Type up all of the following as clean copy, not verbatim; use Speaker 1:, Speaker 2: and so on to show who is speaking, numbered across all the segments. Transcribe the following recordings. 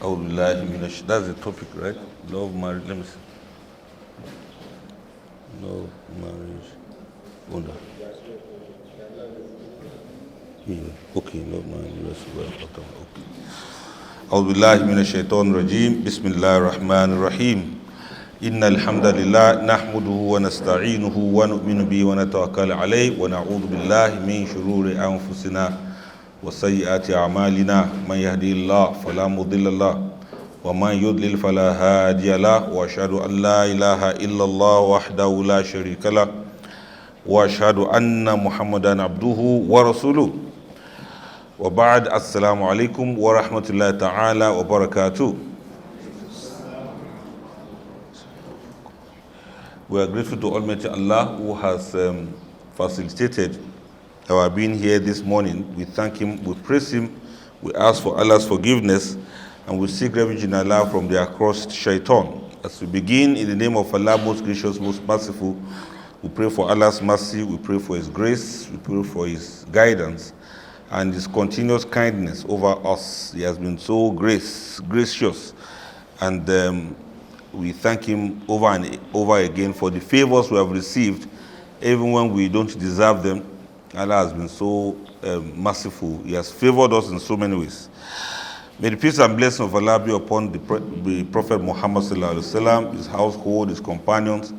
Speaker 1: That's the topic, right? Love marriage. Let me see. Love marriage. Hold on. Yeah. Okay, love marriage. Okay. أعوذ بالله من الشيطان الرجيم بسم الله الرحمن الرحيم إن الحمد لله نحمده ونستعينه ونؤمن به ونتوكل عليه ونعوذ بالله من شرور أنفسنا وسيئات أعمالنا من يهدي الله فلا مضل له ومن يضلل فلا هادي له وأشهد أن لا إله إلا الله وحده لا شريك له وأشهد أن محمدا عبده ورسوله وبعد السلام عليكم ورحمة الله تعالى وبركاته. We are grateful to Almighty Allah who has facilitated our being here this morning. We thank Him, we praise Him, we ask for Allah's forgiveness, and we seek refuge in Allah from the accursed shaitan. As we begin, in the name of Allah, most gracious, most merciful, we pray for Allah's mercy, we pray for His grace, we pray for His guidance, and His continuous kindness over us. He has been so gracious, and we thank Him over and over again for the favors we have received, even when we don't deserve them. Allah has been so merciful. He has favored us in so many ways. May the peace and blessing of Allah be upon the Prophet Muhammad sallallahu alaihi wasallam, his household, his companions,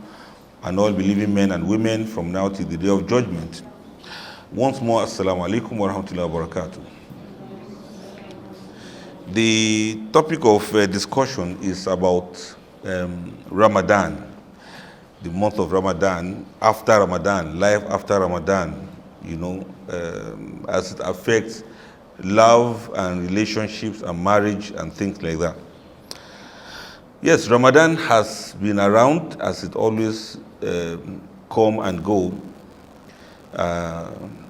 Speaker 1: and all believing men and women from now till the day of judgment. Once more, assalamu alaikum wa rahmatullahi wa barakatuh. The topic of discussion is about Ramadan, the month of Ramadan, after Ramadan, life after Ramadan, as it affects love and relationships and marriage and things like that. Yes, Ramadan has been around as it always come and go.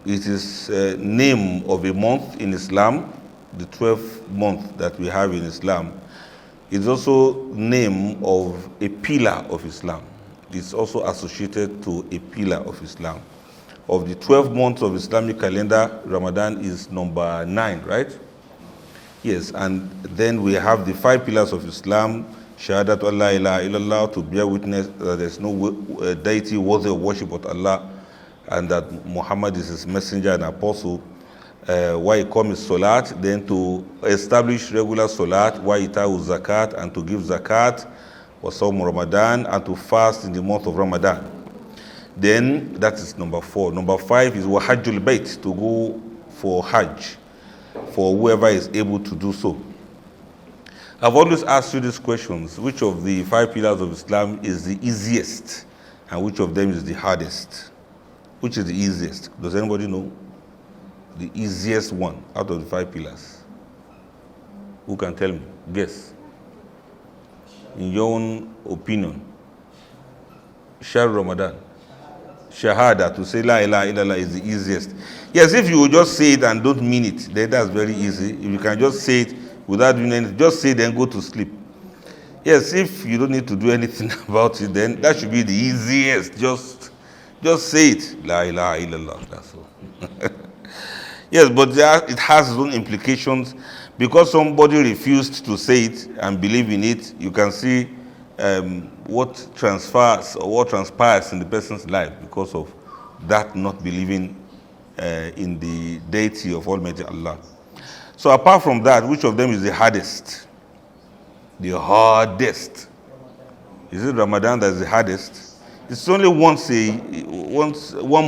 Speaker 1: It is a name of a month in Islam, the 12th month that we have in Islam. It's also name of a pillar of Islam. It's also associated to a pillar of Islam. Of the 12 months of Islamic calendar, Ramadan is number 9, right? Yes, and then we have the 5 pillars of Islam, Shahadatu Allah ilaha illallah, to bear witness that there is no deity worthy of worship but Allah, and that Muhammad is His messenger and apostle. Why it comes Salat, then to establish regular Salat, why ita'u zakat, and to give zakat, wa sawm Ramadan, and to fast in the month of Ramadan. Then that is number 4. Number 5 is wa hajjul bayt, to go for Hajj, for whoever is able to do so. I've always asked you these questions: which of the 5 pillars of Islam is the easiest, and which of them is the hardest? Which is the easiest? Does anybody know? The easiest one out of the 5 pillars. Who can tell me? Guess. In your own opinion. Shahr Ramadan. Shahada, to say La ilaha illallah, is the easiest. Yes, if you would just say it and don't mean it, then that's very easy. If you can just say it without doing anything, just say it and go to sleep. Yes, if you don't need to do anything about it, then that should be the easiest. Just say it. La ilaha illallah. That's all. Yes, but it has its own implications. Because somebody refused to say it and believe in it, you can see what transfers or what transpires in the person's life because of that not believing in the deity of Almighty Allah. So apart from that, which of them is the hardest? The hardest. Is it Ramadan that is the hardest? It's only one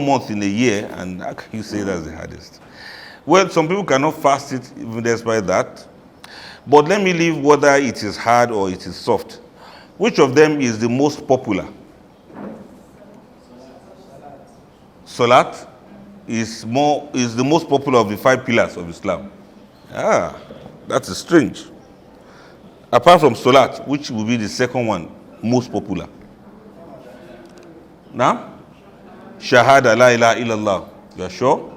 Speaker 1: month in a year, and how can you say that's the hardest? Well, some people cannot fast it even despite that. But let me leave whether it is hard or it is soft. Which of them is the most popular? Salat is the most popular of the 5 pillars of Islam. That is strange. Apart from Salat, which will be the second one most popular? Now? Shahada la ilaha illallah. You are sure?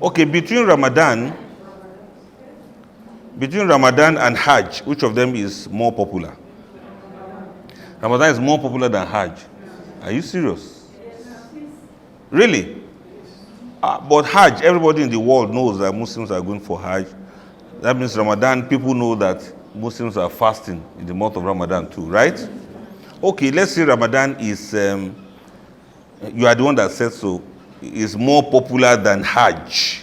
Speaker 1: Okay, between Ramadan and Hajj, which of them is more popular? Ramadan is more popular than Hajj. Are you serious? Really? But Hajj, everybody in the world knows that Muslims are going for Hajj. That means Ramadan, people know that Muslims are fasting in the month of Ramadan too, right? Okay, let's say Ramadan is, you are the one that said so, is more popular than Hajj.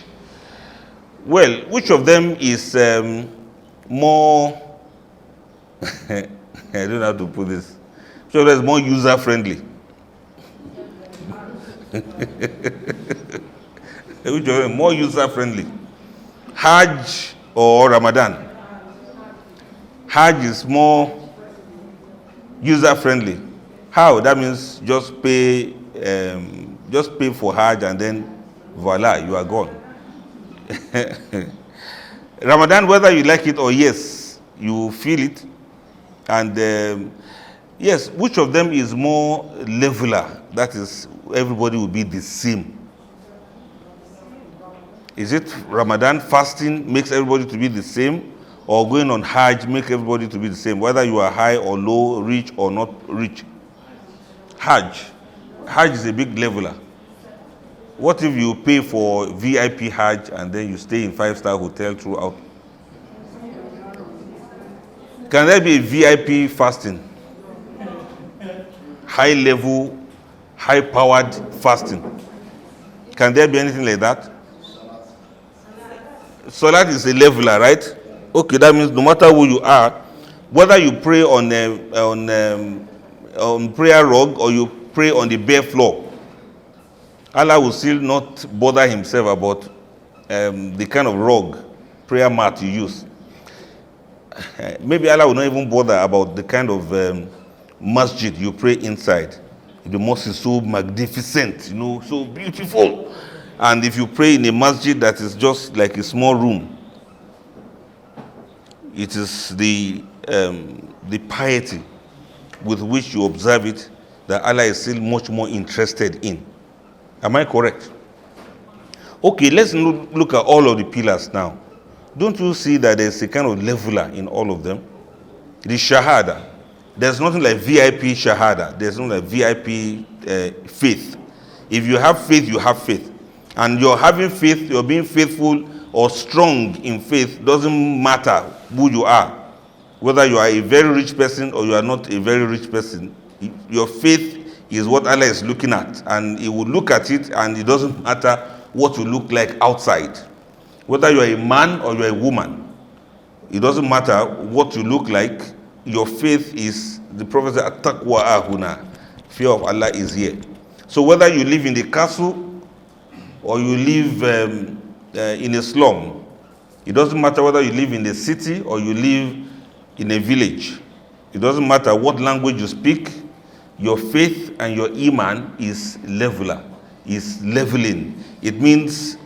Speaker 1: Well, which of them is more, I don't know how to put this, which of them is more user-friendly? Which of them is more user-friendly? Hajj or Ramadan? Hajj is more user-friendly. How? That means just pay for Hajj and then voila, you are gone. Ramadan, whether you like it or yes, you feel it. And yes, which of them is more leveler? That is, everybody will be the same. Is it Ramadan fasting makes everybody to be the same, or going on Hajj make everybody to be the same, whether you are high or low, rich or not rich? Hajj is a big leveler. What if you pay for VIP Hajj and then you stay in 5-star hotel throughout? Can there be a VIP fasting? High level, high powered fasting. Can there be anything like that? Salat is a leveler, right? Okay, that means no matter who you are, whether you pray on prayer rug or you pray on the bare floor, Allah will still not bother himself about the kind of rug, prayer mat you use. Maybe Allah will not even bother about the kind of masjid you pray inside. The mosque is so magnificent, so beautiful. And if you pray in a masjid that is just like a small room, it is the piety with which you observe it that Allah is still much more interested in. Am I correct? Okay, let's look at all of the pillars now. Don't you see that there's a kind of leveler in all of them? The Shahada. There's nothing like VIP Shahada. There's nothing like VIP faith. If you have faith, you have faith. And you're having faith, you're being faithful or strong in faith, doesn't matter who you are. Whether you are a very rich person or you are not a very rich person, your faith is what Allah is looking at, and He will look at it, and it doesn't matter what you look like outside. Whether you are a man or you are a woman, it doesn't matter what you look like. Your faith is, the Prophet said, "At-taqwa ahuna." Fear of Allah is here. So whether you live in the castle or you live in a slum, it doesn't matter whether you live in the city or you live in a village. It doesn't matter what language you speak. Your faith and your iman is leveler, is leveling. It means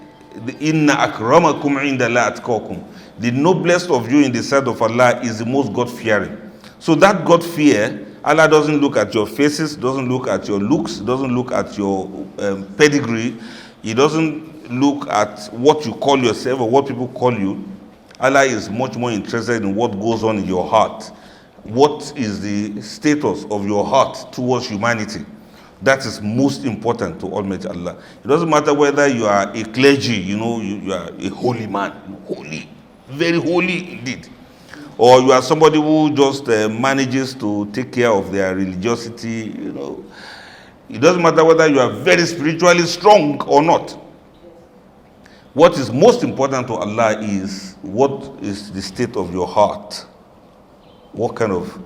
Speaker 1: inna akramakum indallahi atqakum. The noblest of you in the sight of Allah is the most God-fearing. So that God-fear, Allah doesn't look at your faces, doesn't look at your looks, doesn't look at your pedigree. He doesn't look at what you call yourself or what people call you. Allah is much more interested in what goes on in your heart. What is the status of your heart towards humanity? That is most important to Almighty Allah. It doesn't matter whether you are a clergy, you are a holy man, holy, very holy indeed. Or you are somebody who just manages to take care of their religiosity, It doesn't matter whether you are very spiritually strong or not. What is most important to Allah is what is the state of your heart. What kind of,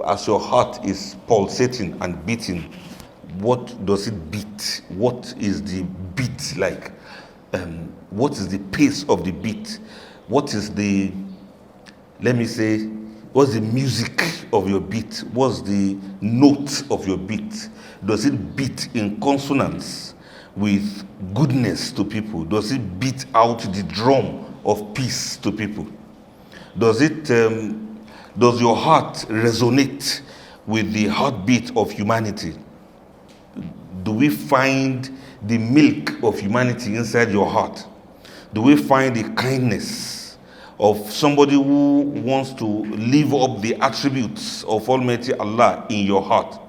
Speaker 1: as your heart is pulsating and beating, what does it beat? What is the beat like? What is the pace of the beat? What is the, let me say, what's the music of your beat? What's the note of your beat? Does it beat in consonance with goodness to people? Does it beat out the drum of peace to people? Does your heart resonate with the heartbeat of humanity? Do we find the milk of humanity inside your heart? Do we find the kindness of somebody who wants to live up the attributes of Almighty Allah in your heart?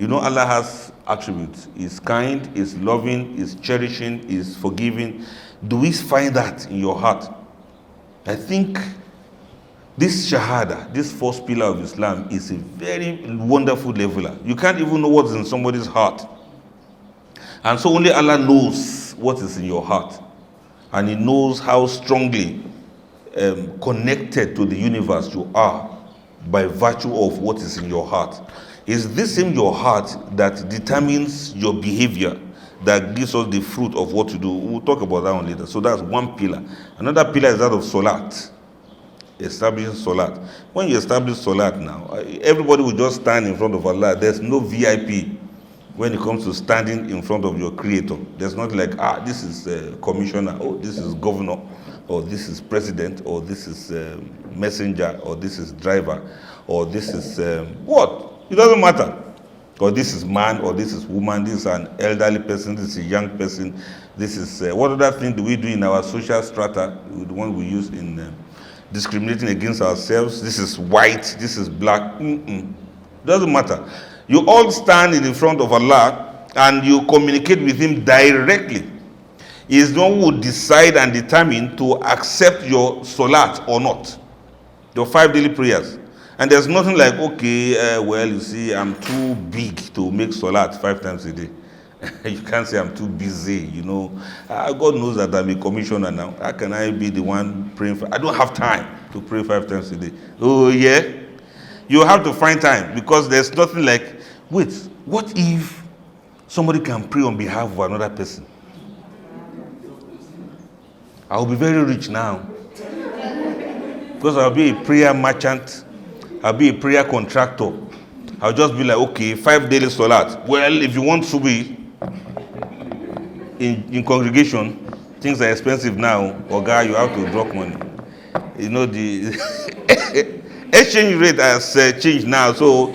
Speaker 1: Allah has attributes. He's kind, He's loving, He's cherishing, He's forgiving. Do we find that in your heart? I think This shahada, this first pillar of Islam, is a very wonderful leveler. You can't even know what's in somebody's heart. And so only Allah knows what is in your heart. And He knows how strongly connected to the universe you are by virtue of what is in your heart. Is this in your heart that determines your behavior, that gives us the fruit of what to do? We'll talk about that one later. So that's one pillar. Another pillar is that of salat. Establishing salat. When you establish salat now, everybody will just stand in front of Allah. There's no VIP when it comes to standing in front of your creator. There's not like, this is commissioner, or this is governor, or this is president, or this is messenger, or this is driver, or this is what? It doesn't matter. Or this is man, or this is woman, this is an elderly person, this is a young person, this is, what other thing do we do in our social strata, the one we use in discriminating against ourselves? This is white, this is black. Doesn't matter. You all stand in front of Allah and you communicate with Him directly. He is the one who will decide and determine to accept your salat or not, your 5 daily prayers. And there's nothing like, okay, well, you see, I'm too big to make salat 5 times a day. You can't say I'm too busy, you know. God knows that I'm a commissioner now. How can I be the one praying I don't have time to pray 5 times a day. Oh, yeah? You have to find time, because there's nothing like, wait, what if somebody can pray on behalf of another person? I'll be very rich now, because I'll be a prayer merchant. I'll be a prayer contractor. I'll just be like, okay, 5 daily salat. Well, if you want to be in congregation, things are expensive now. Oga, you have to drop money. You know, the exchange rate has changed now. So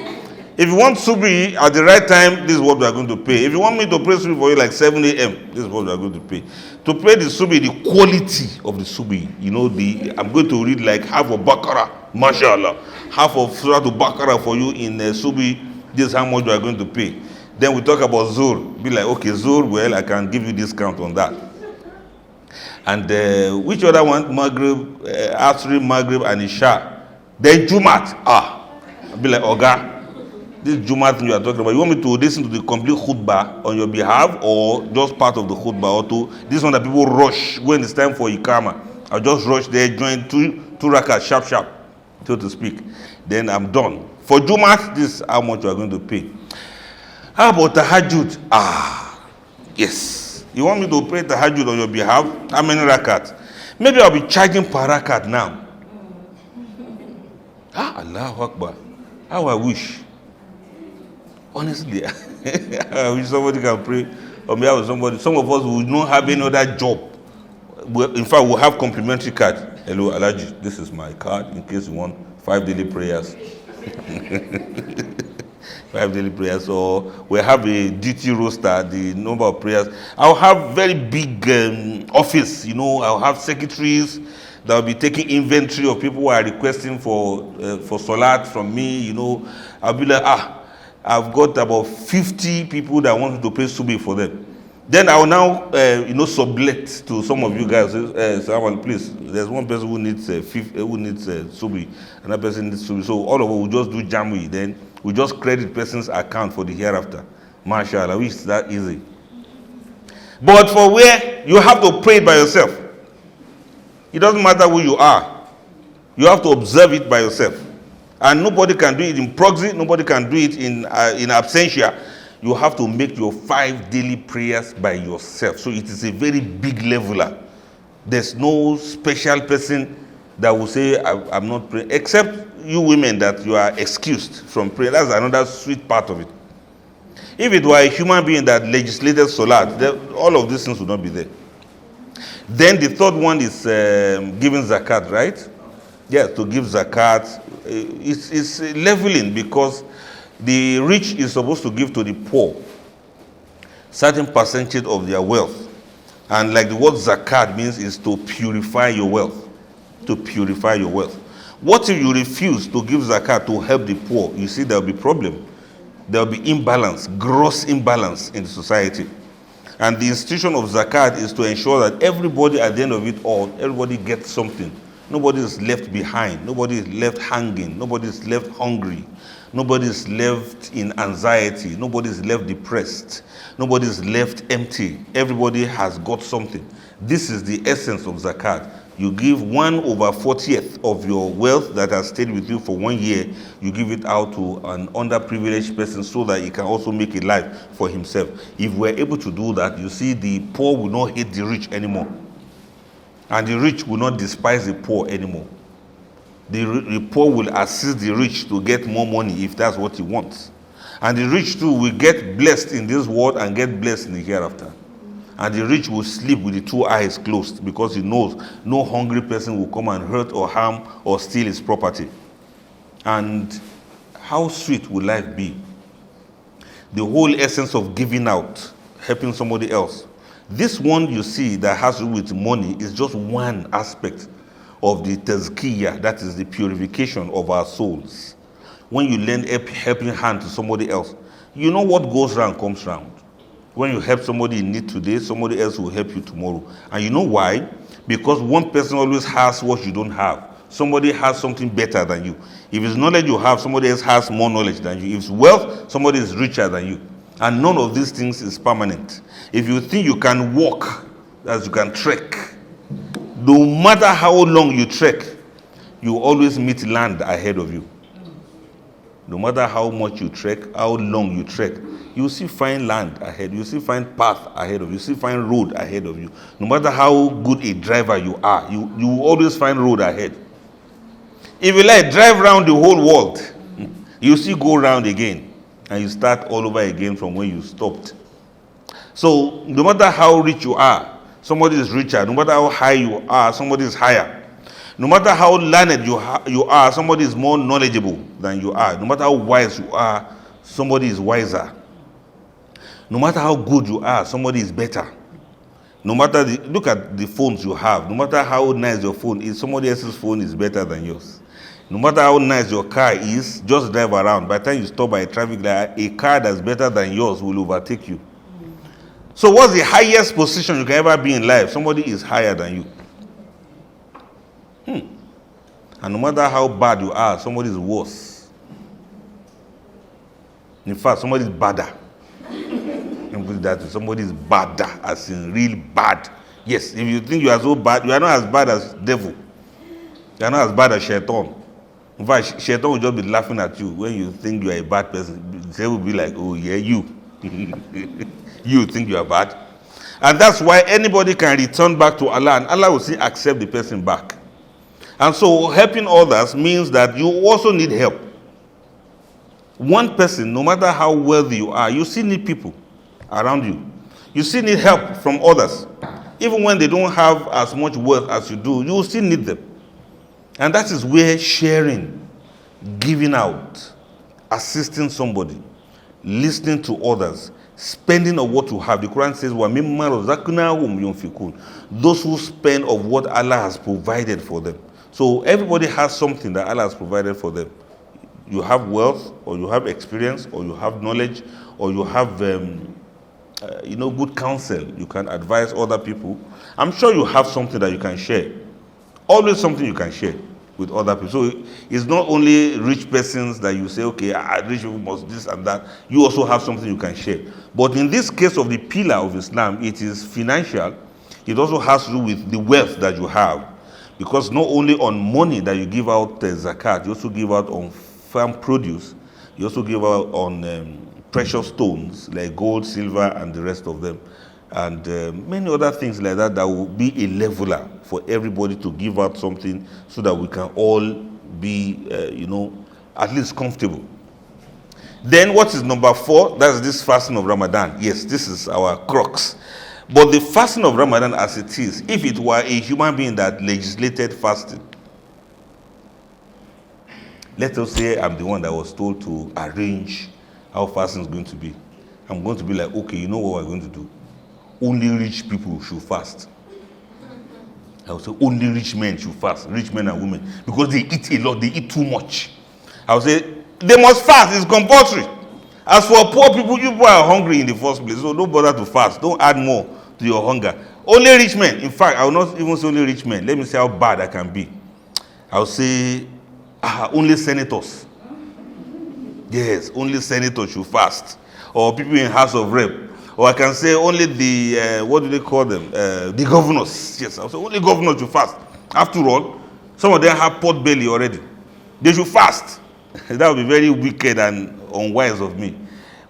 Speaker 1: if you want subi at the right time, this is what we are going to pay. If you want me to pray subi for you like 7 a.m., this is what we are going to pay. To pray the subi, the quality of the subi, you know, I'm going to read like half of Baqarah, mashallah, half of Surah Al-Baqarah for you in subi. This is how much we are going to pay. Then we talk about Zuhr. Be like, okay, Zuhr, well, I can give you discount on that. And which other one? Maghrib, Asri, Maghrib, and Isha. Then Jumat. I'll be like, Oga, this Jumat thing you are talking about, you want me to listen to the complete khutbah on your behalf, or just part of the khutbah, or to this one that people rush when it's time for Ikama? I'll just rush there, join two rakats, sharp, so to speak. Then I'm done. For Jumat, this is how much you are going to pay. How about Tahajjud? Yes. You want me to pray Tahajjud on your behalf? How many rakat? Maybe I'll be charging per rakat now. Allahu Akbar. How I wish. Honestly, I wish somebody can pray on behalf of somebody. Some of us will not have any other job. In fact, we'll have complimentary card. Hello, Alaji, this is my card in case you want 5 daily prayers. 5 daily prayers. Or we'll have a duty roster, the number of prayers. I'll have very big office, you know. I'll have secretaries that will be taking inventory of people who are requesting for salat from me, you know. I'll be like, I've got about 50 people that want to pray subi for them. Then I will now, sublet to some of you guys. Someone, please, there's one person who needs subi, another person needs subi. So all of us will just do jamwi. Then we just credit person's account for the hereafter. Mashallah, which is that easy. But for where you have to pray it by yourself, it doesn't matter who you are. You have to observe it by yourself. And nobody can do it in proxy, nobody can do it in absentia. You have to make your 5 daily prayers by yourself. So it is a very big leveler. There's no special person that will say, I'm not praying, except you women that you are excused from prayer. That's another sweet part of it. If it were a human being that legislated salat, all of these things would not be there. Then the third one is giving zakat, right? Yes, to give zakat. It's leveling, because the rich is supposed to give to the poor certain percentage of their wealth. And like the word zakat means is to purify your wealth. To purify your wealth. What if you refuse to give zakat to help the poor? You see, there will be problem. There will be imbalance, gross imbalance in the society. And the institution of zakat is to ensure that everybody at the end of it all, everybody gets something Nobody is left behind. Nobody is left hanging. Nobody is left hungry. Nobody is left in anxiety. Nobody is left depressed. Nobody is left empty. Everybody has got something. This is the essence of zakat. You give 1/40th of your wealth that has stayed with you for 1 year, you give it out to an underprivileged person so that he can also make a life for himself. If we're able to do that, you see, the poor will not hate the rich anymore. And the rich will not despise the poor anymore. The poor will assist the rich to get more money if that's what he wants. And the rich too will get blessed in this world and get blessed in the hereafter. And the rich will sleep with the 2 eyes closed because he knows no hungry person will come and hurt or harm or steal his property. And how sweet will life be? The whole essence of giving out, helping somebody else. This one you see that has to do with money is just one aspect of the tazkiyah, that is the purification of our souls. When you lend a helping hand to somebody else, you know what goes round comes round. When you help somebody in need today, somebody else will help you tomorrow. And you know why? Because one person always has what you don't have. Somebody has something better than you. If it's knowledge you have, somebody else has more knowledge than you. If it's wealth, somebody is richer than you. And none of these things is permanent. If you think you can walk, as you can trek, no matter how long you trek, you always meet land ahead of you. No matter how much you trek, how long you trek, you see fine land ahead. You see fine path ahead of you. You see fine road ahead of you. No matter how good a driver you are, you will always find road ahead. If you like, drive around the whole world, you still go around again, and you start all over again from where you stopped. So no matter how rich you are, somebody is richer. No matter how high you are, somebody is higher. No matter how learned you are, somebody is more knowledgeable than you are. No matter how wise you are, somebody is wiser. No matter how good you are, somebody is better. No matter look at the phones you have. No matter how nice your phone is, somebody else's phone is better than yours. No matter how nice your car is, just drive around. By the time you stop by a traffic light, a car that's better than yours will overtake you. So what's the highest position you can ever be in life? Somebody is higher than you. And no matter how bad you are, somebody is worse. In fact, somebody is badder. Somebody is badder, as in real bad. Yes, if you think you are so bad, you are not as bad as devil. You are not as bad as shaitan. In fact, shaitan will just be laughing at you when you think you are a bad person. They will be like, oh yeah, you. You think you are bad. And that's why anybody can return back to Allah, and Allah will still accept the person back. And so helping others means that you also need help. One person, no matter how wealthy you are, you still need people around you. You still need help from others. Even when they don't have as much wealth as you do, you still need them. And that is where sharing, giving out, assisting somebody, listening to others, spending of what you have. The Quran says, وَمِمَّا رَزَقْنَاهُمْ يُنْفِقُونَ. Those who spend of what Allah has provided for them. So everybody has something that Allah has provided for them. You have wealth, or you have experience, or you have knowledge, or you have good counsel. You can advise other people. I'm sure you have something that you can share. Always something you can share with other people. So it's not only rich persons that you say, okay, rich people must this and that. You also have something you can share. But in this case of the pillar of Islam, it is financial. It also has to do with the wealth that you have. Because not only on money that you give out zakat, you also give out on farm produce. You also give out on precious stones like gold, silver, and the rest of them. And many other things like that will be a leveler for everybody to give out something so that we can all be, at least comfortable. Then what is number 4? That's this fasting of Ramadan. Yes, this is our crux. But the fasting of Ramadan as it is, if it were a human being that legislated fasting, let us say I'm the one that was told to arrange how fasting is going to be. I'm going to be like, okay, you know what we're going to do? Only rich people should fast. I will say only rich men should fast, rich men and women, because they eat a lot, they eat too much. I will say they must fast, it's compulsory. As for poor people, you people are hungry in the first place, so don't bother to fast. Don't add more to your hunger. Only rich men. In fact, I will not even say only rich men. Let me see how bad I can be. I'll say, only senators. Yes, only senators should fast. Or people in House of Rep. Or I can say only the, what do they call them? The governors. Yes, I'll say only governors should fast. After all, some of them have pot belly already. They should fast. That would be very wicked and unwise of me.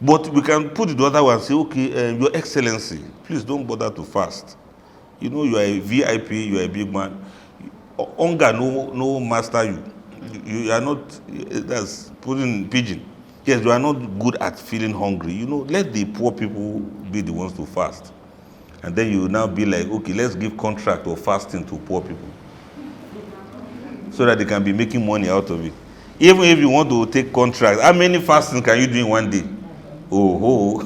Speaker 1: But we can put it the other way and say, okay, Your Excellency, please don't bother to fast. You know, you are a VIP, you are a big man. Hunger no master you. You are not, that's putting in pidgin. Yes, you are not good at feeling hungry. You know, let the poor people be the ones to fast. And then you will now be like, okay, let's give contract of fasting to poor people, so that they can be making money out of it. Even if you want to take contract, how many fasting can you do in one day? Oh.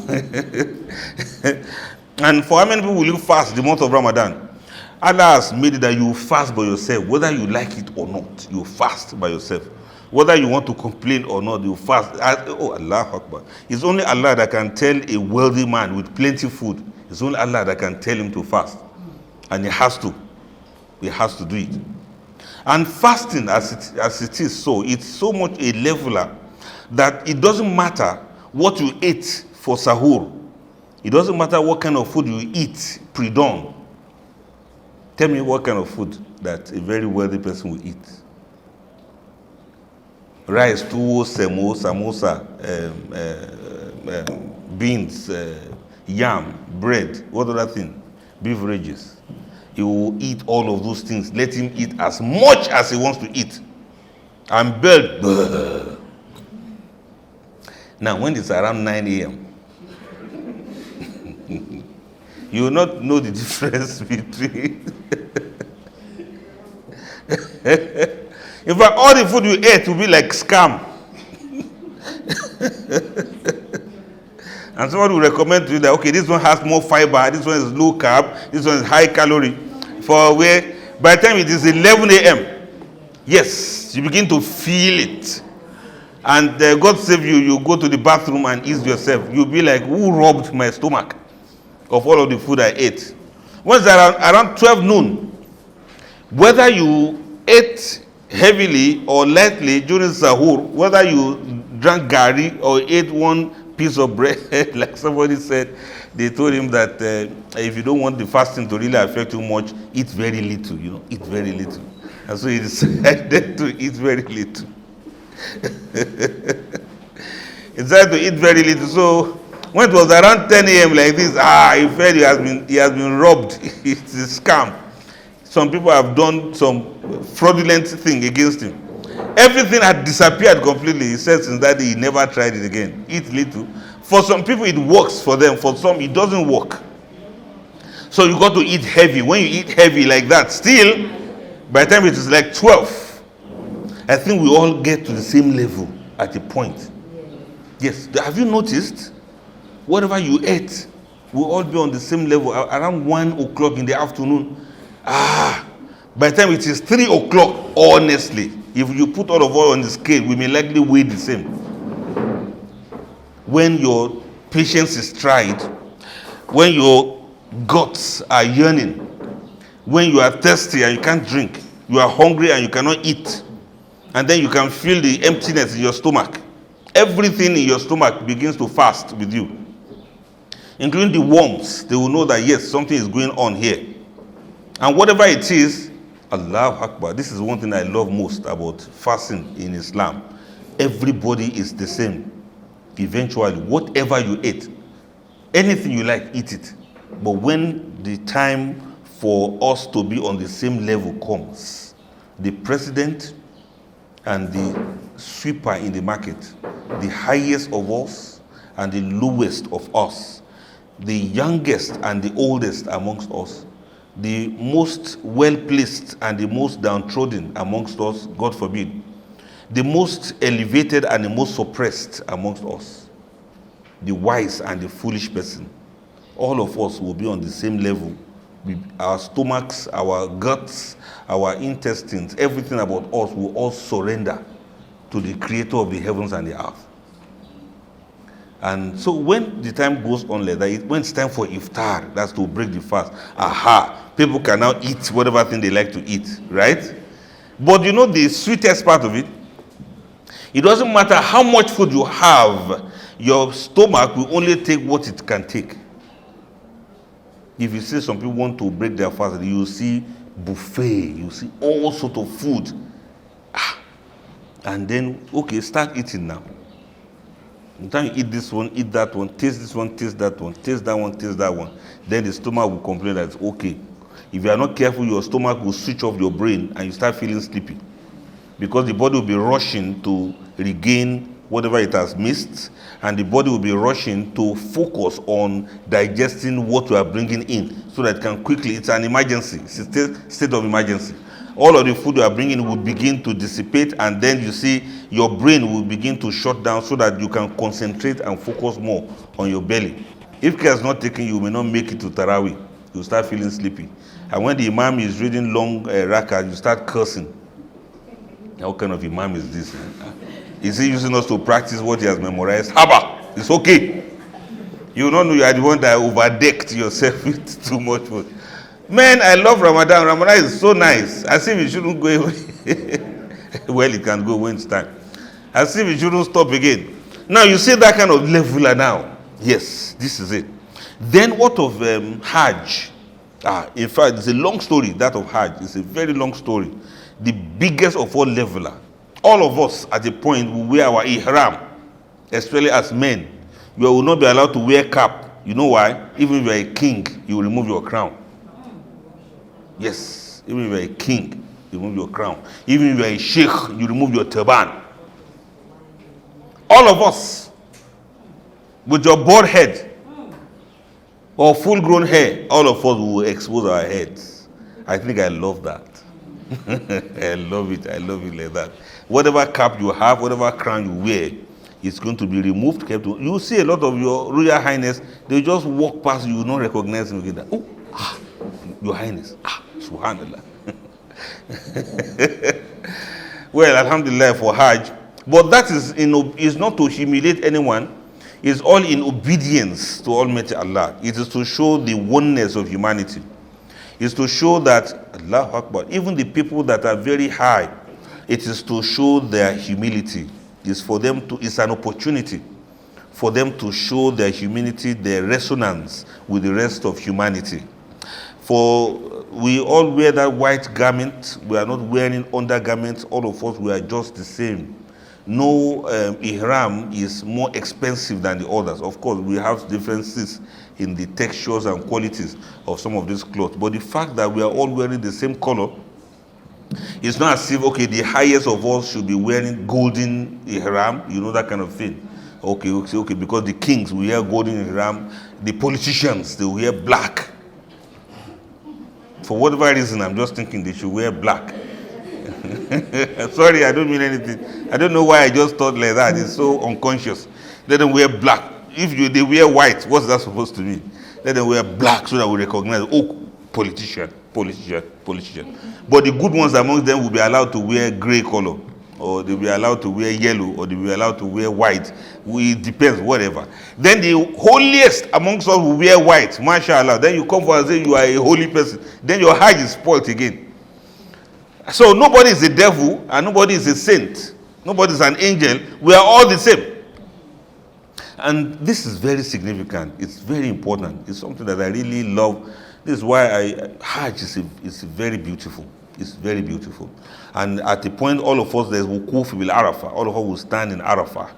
Speaker 1: And for how many people will you fast the month of Ramadan? Allah has made it that you fast by yourself. Whether you like it or not, you fast by yourself. Whether you want to complain or not, you fast. Oh, Allah Akbar. It's only Allah that can tell a wealthy man with plenty of food. It's only Allah that can tell him to fast. And he has to. He has to do it. And fasting, as it is so, it's so much a leveler that it doesn't matter what you ate for sahur. It doesn't matter what kind of food you eat pre-dawn. Tell me what kind of food that a very wealthy person will eat. Rice, tuwo, semo, samosa, beans, yam, bread, what other thing? Beverages. He will eat all of those things. Let him eat as much as he wants to eat. And build. Now, when it's around 9 a.m., you will not know the difference between. In fact, all the food you ate will be like scam. And somebody will recommend to you that, okay, this one has more fiber, this one is low carb, this one is high calorie. For where, by the time it is 11 a.m., yes, you begin to feel it. And God save you, you go to the bathroom and ease yourself. You'll be like, who robbed my stomach of all of the food I ate? Once around 12 noon, whether you ate heavily or lightly during sahur, whether you drank gari or ate one piece of bread, like somebody said, they told him that if you don't want the fasting to really affect you much, eat very little, eat very little. And so he decided to eat very little. He decided to eat very little. So when it was around 10 a.m. like this, he felt he has been robbed. It's a scam. Some people have done some fraudulent thing against him. Everything had disappeared completely. He said since that day he never tried it again. Eat little. For some people it works for them. For some it doesn't work. So you got to eat heavy. When you eat heavy like that, still, by the time it is like 12, I think we all get to the same level at a point. Yes. Have you noticed? Whatever you ate, we'll all be on the same level. Around 1 o'clock in the afternoon, by the time it is 3 o'clock, honestly, if you put all of us on the scale, we may likely weigh the same. When your patience is tried, when your guts are yearning, when you are thirsty and you can't drink, you are hungry and you cannot eat, and then you can feel the emptiness in your stomach. Everything in your stomach begins to fast with you, including the worms. They will know that yes, something is going on here. And whatever it is, Allahu Akbar. This is one thing I love most about fasting in Islam. Everybody is the same. Eventually, whatever you ate, anything you like, eat it. But when the time for us to be on the same level comes, the president and the sweeper in the market, the highest of us and the lowest of us, the youngest and the oldest amongst us, the most well-placed and the most downtrodden amongst us, God forbid, the most elevated and the most suppressed amongst us, the wise and the foolish person, all of us will be on the same level. Our stomachs, our guts, our intestines, everything about us will all surrender to the creator of the heavens and the earth. And so when the time goes on like that, when it's time for iftar, that's to break the fast, people can now eat whatever thing they like to eat, right? But you know the sweetest part of it? It doesn't matter how much food you have, your stomach will only take what it can take. If you see some people want to break their fast, you see buffet, you see all sort of food. And then, okay, start eating now. Sometimes you eat this one, eat that one, taste this one, taste that one, taste that one, taste that one. Then the stomach will complain that it's okay. If you are not careful, your stomach will switch off your brain and you start feeling sleepy. Because the body will be rushing to regain whatever it has missed, and the body will be rushing to focus on digesting what you are bringing in so that it can quickly, it's an emergency, it's a state of emergency. All of the food you are bringing will begin to dissipate, and then you see your brain will begin to shut down so that you can concentrate and focus more on your belly. If care is not taken, you may not make it to Taraweeh. You start feeling sleepy. And when the imam is reading long rakah, you start cursing. What kind of imam is this? Is he using us to practice what he has memorized? Haba, it's okay. You don't know you are the one that overdecked yourself with too much food. Man, I love Ramadan. Ramadan is so nice. As if it shouldn't go away. Well, it can go when it's time. As if it shouldn't stop again. Now, you see that kind of leveler now. Yes, this is it. Then what of Hajj? In fact, it's a long story, that of Hajj. It's a very long story. The biggest of all leveler. All of us at a point will wear our ihram, especially as men. You will not be allowed to wear cap. You know why? Even if you are a king, you will remove your crown. Yes, even if you are a king, you remove your crown. Even if you are a sheikh, you remove your turban. All of us, with your bald head or full-grown hair, all of us will expose our heads. I think I love that. I love it like that. Whatever cap you have, whatever crown you wear, it's going to be removed. You see a lot of your Royal Highness, they just walk past you, not recognize them again. Oh, Your Highness. Subhanallah. Well, alhamdulillah for Hajj. But that is not to humiliate anyone. It's all in obedience to Almighty Allah. It is to show the oneness of humanity. It's to show that, Allahu Akbar, even the people that are very high, it is to show their humility. It's an opportunity for them to show their humility, their resonance with the rest of humanity. For we all wear that white garment. We are not wearing undergarments. All of us, we are just the same. No ihram is more expensive than the others. Of course, we have differences in the textures and qualities of some of these clothes. But the fact that we are all wearing the same color, it's not as if, okay, the highest of us should be wearing golden ihram, you know, that kind of thing. Okay, because the kings will wear golden ihram, the politicians, they wear black. For whatever reason, I'm just thinking they should wear black. Sorry, I don't mean anything. I don't know why I just thought like that. It's so unconscious. Let them wear black. If they wear white, what's that supposed to mean? Let them wear black so that we recognize, politician. But the good ones amongst them will be allowed to wear gray color, or they'll be allowed to wear yellow, or they'll be allowed to wear white. It depends, whatever. Then the holiest amongst us will wear white, mashallah. Then you come for and say you are a holy person. Then your Hajj is spoiled again. So nobody is a devil and nobody is a saint. Nobody is an angel. We are all the same. And this is very significant. It's very important. It's something that I really love. This is why Hajj is very beautiful. It's very beautiful. And at the point, all of us, there's wukuf bil Arafah. All of us will stand in Arafah.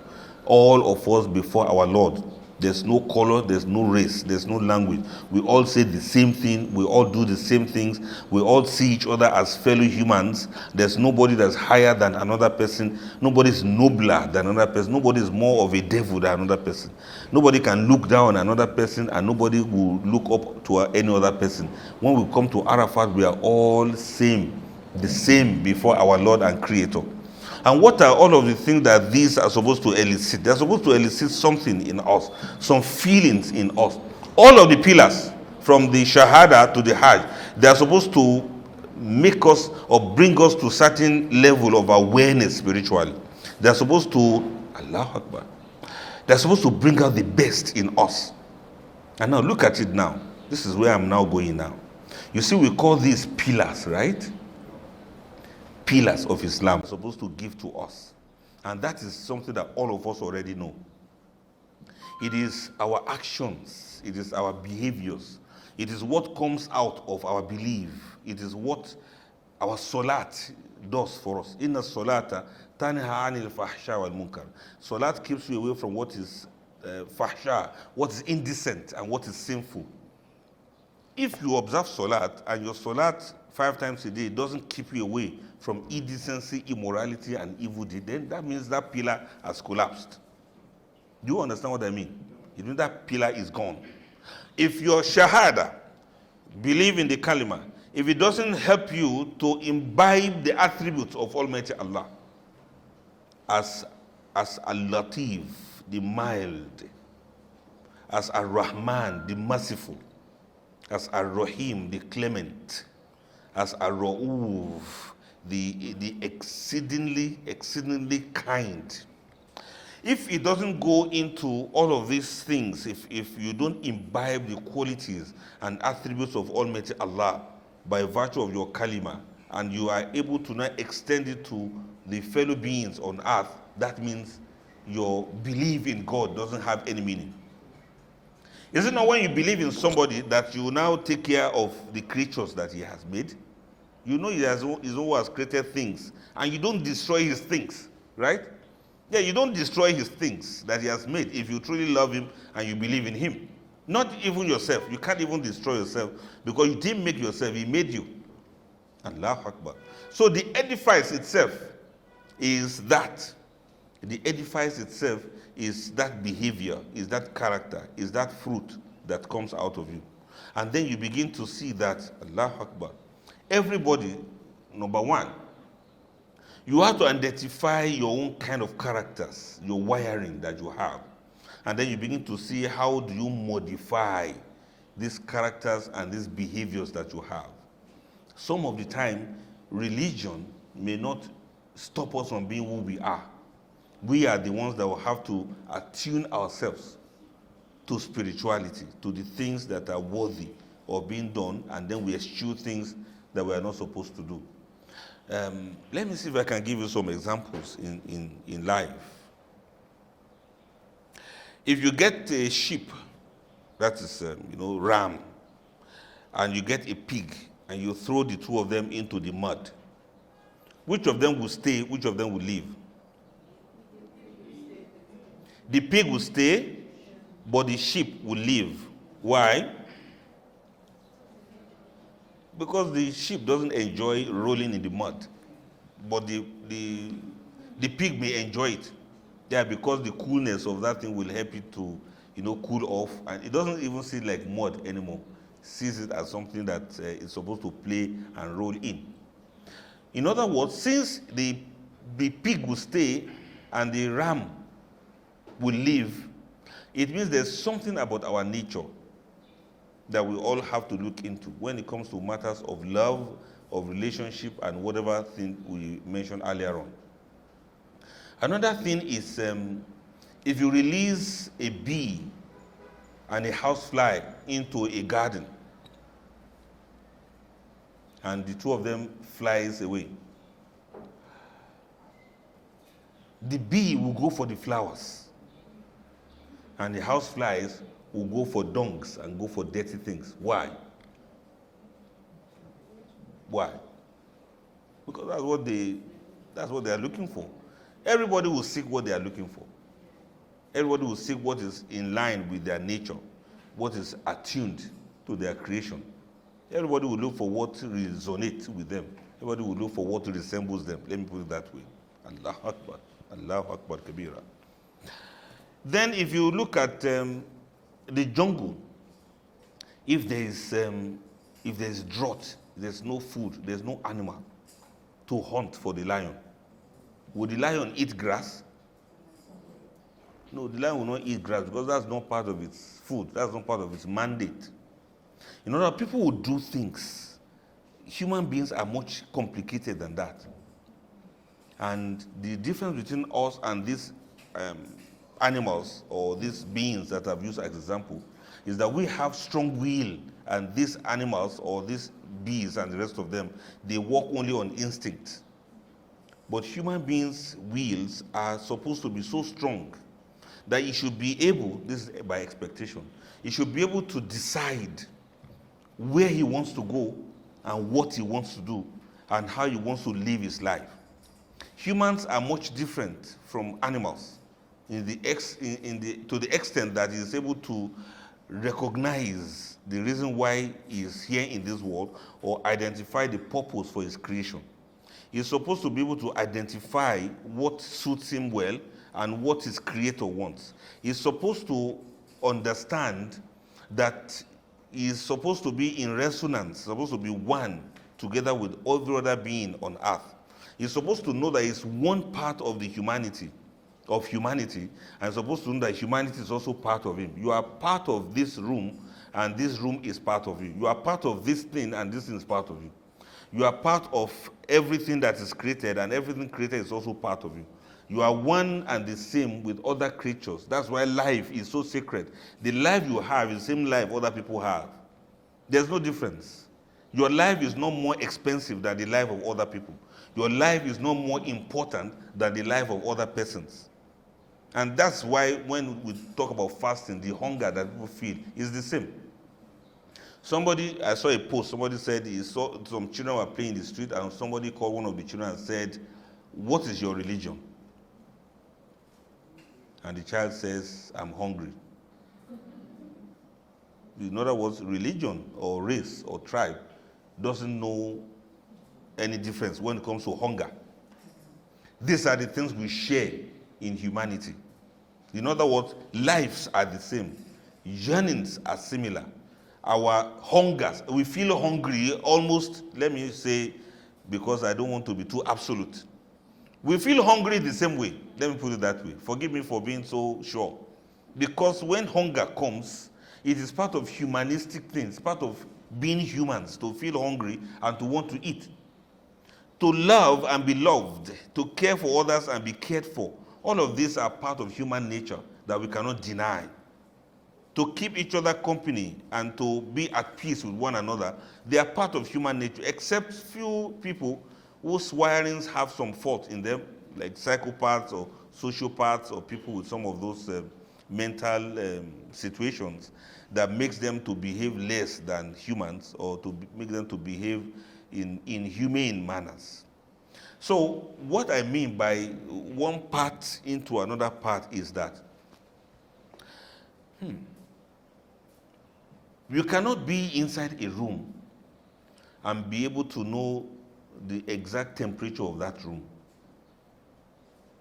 Speaker 1: All of us before our Lord. There's no color, there's no race, there's no language. We all say the same thing. We all do the same things. We all see each other as fellow humans. There's nobody that's higher than another person. Nobody is nobler than another person. Nobody is more of a devil than another person. Nobody can look down on another person, and nobody will look up to any other person. When we come to Arafat, we are all the same before our Lord and Creator. And what are all of the things that these are supposed to elicit? They're supposed to elicit something in us, some feelings in us. All of the pillars, from the Shahada to the Hajj, they are supposed to make us or bring us to a certain level of awareness spiritually. They're supposed to, Allahu Akbar, they're supposed to bring out the best in us. And now look at it now. This is where I'm now going now. You see, we call these pillars, right? pillars of Islam are supposed to give to us. And that is something that all of us already know. It is our actions, it is our behaviors, it is what comes out of our belief, it is what our salat does for us. Inna salata tanha anil fahsha wal munkar. Salat keeps you away from what is fahsha, what is indecent and what is sinful. If you observe salat and your salat 5 times a day doesn't keep you away from indecency, immorality and evil deed, then that means that pillar has collapsed. Do you understand what I mean? It means that pillar is gone. If your shahada, believe in the kalima, if it doesn't help you to imbibe the attributes of Almighty Allah as Al-Latif, the mild, as Ar-Rahman, the merciful, as Ar-Rahim, the clement, as Ar-Ra'uf, the exceedingly kind. If it doesn't go into all of these things, if you don't imbibe the qualities and attributes of Almighty Allah by virtue of your kalima, and you are able to now extend it to the fellow beings on earth, that means your belief in God doesn't have any meaning. Is it not when you believe in somebody that you now take care of the creatures that he has made? You know he has created things, and you don't destroy his things, right? Yeah, you don't destroy his things that he has made if you truly love him and you believe in him. Not even yourself. You can't even destroy yourself because you didn't make yourself, he made you. Allahu Akbar. So the edifice itself is that. The edifice itself is that behavior, is that character, is that fruit that comes out of you. And then you begin to see that, Allahu Akbar, everybody, number one, you have to identify your own kind of characters, your wiring that you have. And then you begin to see how do you modify these characters and these behaviors that you have. Some of the time, religion may not stop us from being who we are. We are the ones that will have to attune ourselves to spirituality, to the things that are worthy of being done, and then we eschew things that we are not supposed to do. Let me see if I can give you some examples in life. If you get a sheep, that is, ram, and you get a pig, and you throw the two of them into the mud, which of them will stay, which of them will leave? The pig will stay, but the sheep will leave. Why? Because the sheep doesn't enjoy rolling in the mud, but the pig may enjoy it. Yeah, because the coolness of that thing will help it to, cool off, and it doesn't even see like mud anymore. It sees it as something that is supposed to play and roll in. In other words, since the pig will stay and the ram will live, it means there's something about our nature that we all have to look into when it comes to matters of love, of relationship, and whatever thing we mentioned earlier on. Another thing is if you release a bee and a housefly into a garden and the two of them flies away, the bee will go for the flowers and the houseflies will go for dungs and go for dirty things. Why? Why? Because that's what they are looking for. Everybody will seek what they are looking for. Everybody will seek what is in line with their nature, what is attuned to their creation. Everybody will look for what resonates with them. Everybody will look for what resembles them. Let me put it that way. Allahu Akbar. Allahu Akbar Kabira. Then if you look at the jungle, if there is drought, there's no food, there's no animal to hunt for the lion, would the lion eat grass? No, the lion will not eat grass because that's not part of its food. That's not part of its mandate. In other words, people will do things. Human beings are much complicated than that. And the difference between us and these animals or these beings that I've used as example is that we have strong will, and these animals or these bees and the rest of them, they work only on instinct. But human beings' wills are supposed to be so strong that he should be able, this is by expectation, he should be able to decide where he wants to go and what he wants to do and how he wants to live his life. Humans are much different from animals to the extent that he is able to recognize the reason why he is here in this world or identify the purpose for his creation. He is supposed to be able to identify what suits him well and what his creator wants. He is supposed to understand that he is supposed to be in resonance, supposed to be one together with every other being on earth. He's supposed to know that he's one part of the humanity, and supposed to know that humanity is also part of him. You are part of this room, and this room is part of you. You are part of this thing, and this thing is part of you. You are part of everything that is created, and everything created is also part of you. You are one and the same with other creatures. That's why life is so sacred. The life you have is the same life other people have. There's no difference. Your life is no more expensive than the life of other people. Your life is no more important than the life of other persons. And that's why when we talk about fasting, the hunger that people feel is the same. I saw a post, somebody said he saw some children were playing in the street, and somebody called one of the children and said, "What is your religion?" And the child says, "I'm hungry." In other words, religion or race or tribe doesn't know any difference when it comes to hunger. These are the things we share in humanity. In other words, lives are the same. Yearnings are similar. Our hungers, we feel hungry almost, let me say, because I don't want to be too absolute. We feel hungry the same way. Let me put it that way. Forgive me for being so sure. Because when hunger comes, it is part of humanistic things, part of being humans, to feel hungry and to want to eat. To love and be loved, to care for others and be cared for. All of these are part of human nature that we cannot deny. To keep each other company and to be at peace with one another, they are part of human nature, except few people whose wirings have some fault in them, like psychopaths or sociopaths or people with some of those mental situations that makes them to behave less than humans or to make them to behave in inhumane manners. So what I mean by one part into another part is that you cannot be inside a room and be able to know the exact temperature of that room.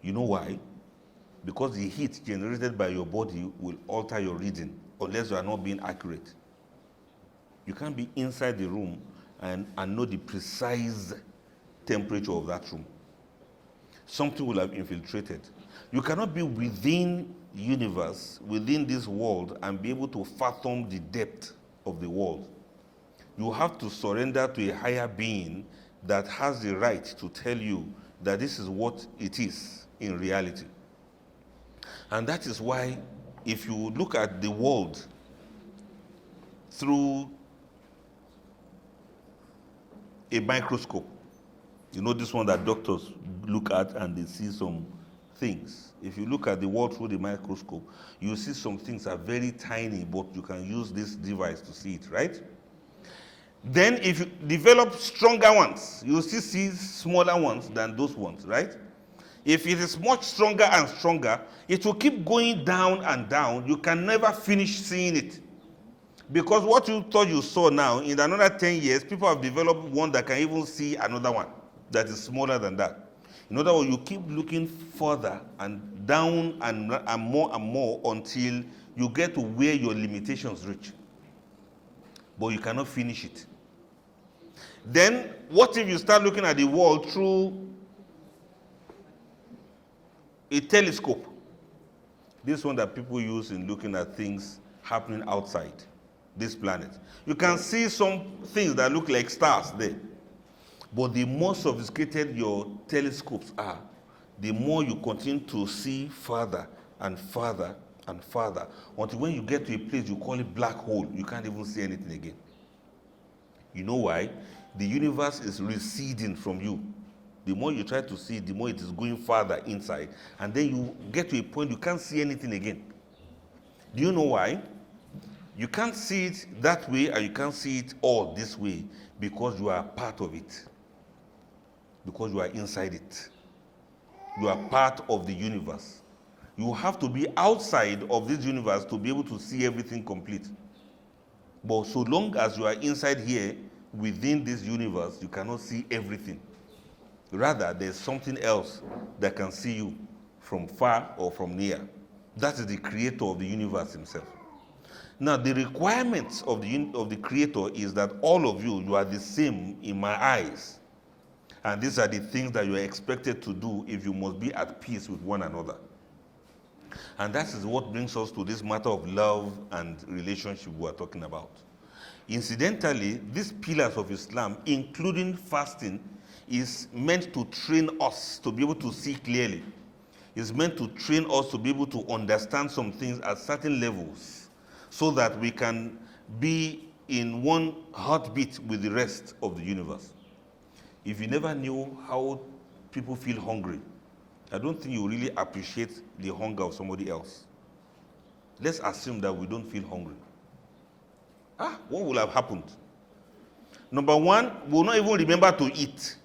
Speaker 1: You know why? Because the heat generated by your body will alter your reading unless you are not being accurate. You can't be inside the room and know the precise temperature of that room. Something will have infiltrated. You cannot be within the universe, within this world, and be able to fathom the depth of the world. You have to surrender to a higher being that has the right to tell you that this is what it is in reality. And that is why if you look at the world through a microscope, you know this one that doctors look at and they see some things. If you look at the world through the microscope, you see some things are very tiny, but you can use this device to see it, right? Then if you develop stronger ones, you will still see smaller ones than those ones, right? If it is much stronger and stronger, it will keep going down and down. You can never finish seeing it. Because what you thought you saw now, in another 10 years, people have developed one that can even see another one that is smaller than that. In other words, you keep looking further and down and more until you get to where your limitations reach. But you cannot finish it. Then, what if you start looking at the world through a telescope? This one that people use in looking at things happening outside this planet. You can see some things that look like stars there. But the more sophisticated your telescopes are, the more you continue to see further and further and further, until when you get to a place you call it black hole, you can't even see anything again. You know why? The universe is receding from you. The more you try to see it, the more it is going farther inside. And then you get to a point you can't see anything again. Do you know why? You can't see it that way and you can't see it all this way because you are part of it. Because you are inside it. You are part of the universe. You have to be outside of this universe to be able to see everything complete. But so long as you are inside here, within this universe, you cannot see everything. Rather, there's something else that can see you from far or from near. That is the creator of the universe himself. Now, the requirements of the creator is that all of you are the same in my eyes. And these are the things that you are expected to do if you must be at peace with one another. And that is what brings us to this matter of love and relationship we are talking about. Incidentally, these pillars of Islam, including fasting, is meant to train us to be able to see clearly. It's meant to train us to be able to understand some things at certain levels so that we can be in one heartbeat with the rest of the universe. If you never knew how people feel hungry, I don't think you really appreciate the hunger of somebody else. Let's assume that we don't feel hungry. What will have happened? Number one, we'll not even remember to eat.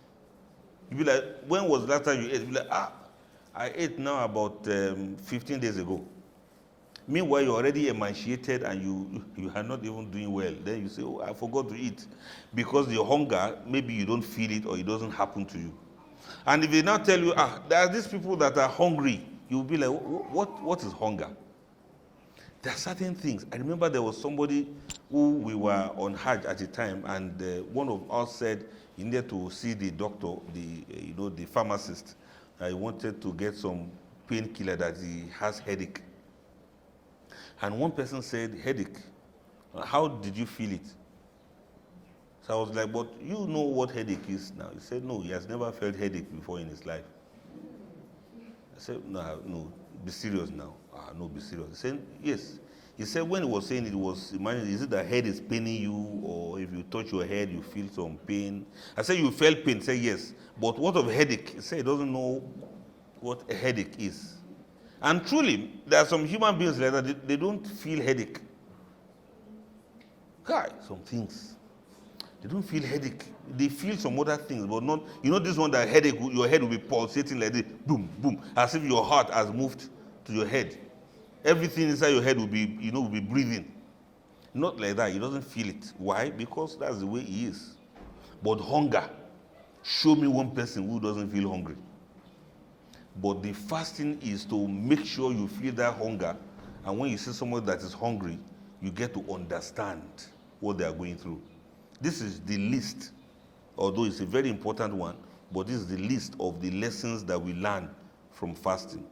Speaker 1: You'll be like, when was the last time you ate? You'll be like, I ate now about 15 days ago. Meanwhile, you're already emaciated and you are not even doing well. Then you say, I forgot to eat. Because the hunger, maybe you don't feel it or it doesn't happen to you. And if they now tell you, there are these people that are hungry, you'll be like, what is hunger? There are certain things. I remember there was somebody who we were on Hajj at the time, and one of us said he needed to see the doctor, the pharmacist. He wanted to get some painkiller that he has headache. And one person said, headache. How did you feel it? So I was like, but you know what headache is now. He said, no, he has never felt headache before in his life. I said, no, be serious now. No, be serious. He said, yes. He said when he was saying it was, is it the head is paining you, or if you touch your head, you feel some pain? I said, you felt pain? He said, yes. But what of headache? He said, he doesn't know what a headache is. And truly, there are some human beings like that, they don't feel headache. Some things. They don't feel headache. They feel some other things, but not, this one that headache, your head will be pulsating like this, boom, boom, as if your heart has moved to your head. Everything inside your head will be, will be breathing. Not like that. He doesn't feel it. Why? Because that's the way he is. But hunger. Show me one person who doesn't feel hungry. But the fasting is to make sure you feel that hunger. And when you see someone that is hungry, you get to understand what they are going through. This is the list, although it's a very important one, but this is the list of the lessons that we learn from fasting.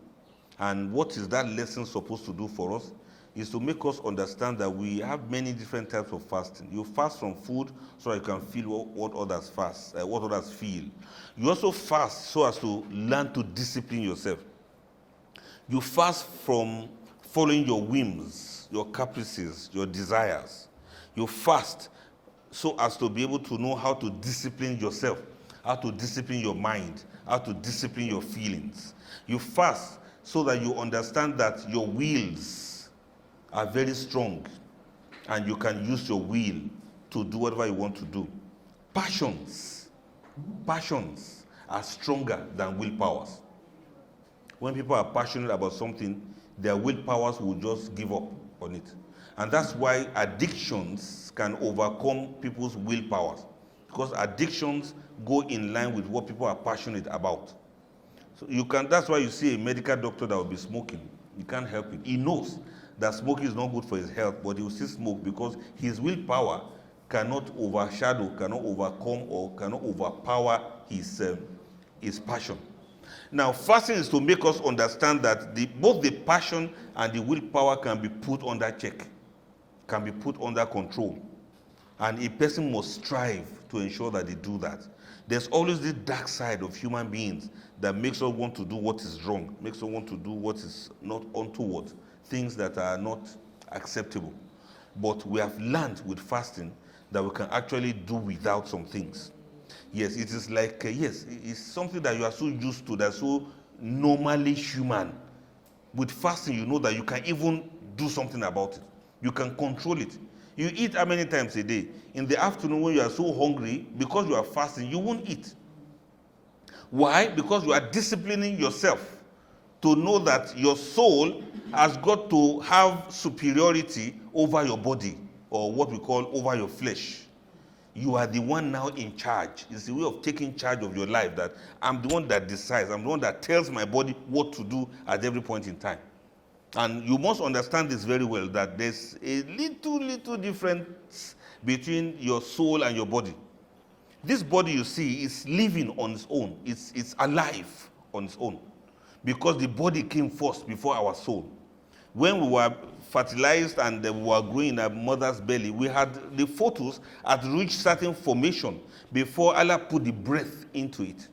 Speaker 1: And what is that lesson supposed to do for us? Is to make us understand that we have many different types of fasting. You fast from food so you can feel what others what others feel. You also fast so as to learn to discipline yourself. You fast from following your whims, your caprices, your desires. You fast so as to be able to know how to discipline yourself, how to discipline your mind, how to discipline your feelings. You fast so that you understand that your wills are very strong and you can use your will to do whatever you want to do. Passions are stronger than willpowers. When people are passionate about something, their willpowers will just give up on it. And that's why addictions can overcome people's willpowers, because addictions go in line with what people are passionate about. So that's why you see a medical doctor that will be smoking. You can't help it. He knows that smoking is not good for his health, but he will still smoke because his willpower cannot overshadow, cannot overcome, or cannot overpower his passion. Now, fasting is to make us understand that both the passion and the willpower can be put under check, can be put under control. And a person must strive to ensure that they do that. There's always this dark side of human beings that makes us want to do what is wrong, makes us want to do what is not untoward, things that are not acceptable. But we have learned with fasting that we can actually do without some things. Yes, it is like, yes, it's something that you are so used to, that's so normally human. With fasting, you know that you can even do something about it. You can control it. You eat how many times a day? In the afternoon when you are so hungry, because you are fasting, you won't eat. Why? Because you are disciplining yourself to know that your soul has got to have superiority over your body, or what we call over your flesh. You are the one now in charge. It's the way of taking charge of your life, that I'm the one that decides. I'm the one that tells my body what to do at every point in time. And you must understand this very well, that there's a little difference between your soul and your body. This body you see is living on its own. It's alive on its own, because the body came first before our soul. When we were fertilized and we were growing in our mother's belly, we had the fetus had reached certain formation before Allah put the breath into it.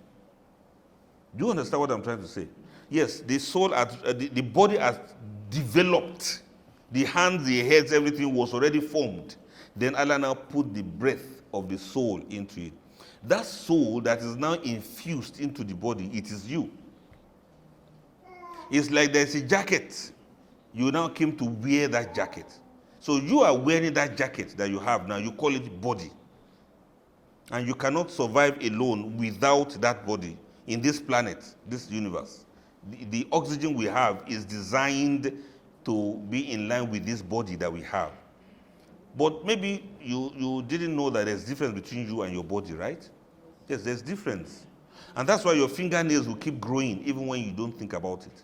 Speaker 1: Do you understand what I'm trying to say? Yes, the soul, the body has developed. The hands, the heads, everything was already formed. Then Allah now put the breath of the soul into it. That soul that is now infused into the body, it is you. It's like there's a jacket. You now came to wear that jacket. So you are wearing that jacket that you have now. You call it body. And you cannot survive alone without that body in this planet, this universe. The oxygen we have is designed to be in line with this body that we have. But maybe you didn't know that there's difference between you and your body, right? Yes, there's difference. And that's why your fingernails will keep growing even when you don't think about it.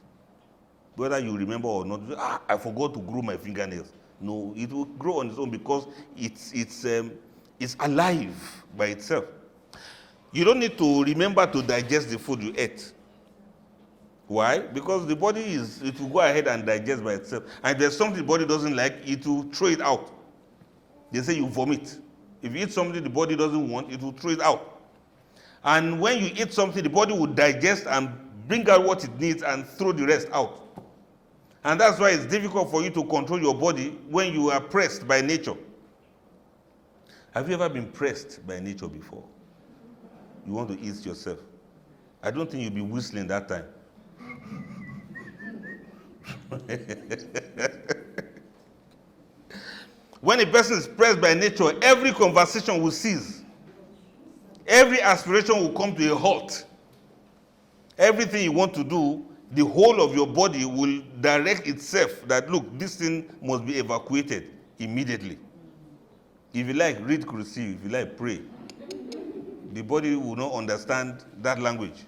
Speaker 1: Whether you remember or not, I forgot to grow my fingernails. No, it will grow on its own, because it's alive by itself. You don't need to remember to digest the food you ate. Why? Because the body it will go ahead and digest by itself. And if there's something the body doesn't like, it will throw it out. They say you vomit. If you eat something the body doesn't want, it will throw it out. And when you eat something, the body will digest and bring out what it needs and throw the rest out. And that's why it's difficult for you to control your body when you are pressed by nature. Have you ever been pressed by nature before? You want to eat yourself. I don't think you'll be whistling that time. When a person is pressed by nature, every conversation will cease. Every aspiration will come to a halt. Everything you want to do, the whole of your body will direct itself that, look, this thing must be evacuated immediately. If you like, read Kursi. If you like, pray. The body will not understand that language.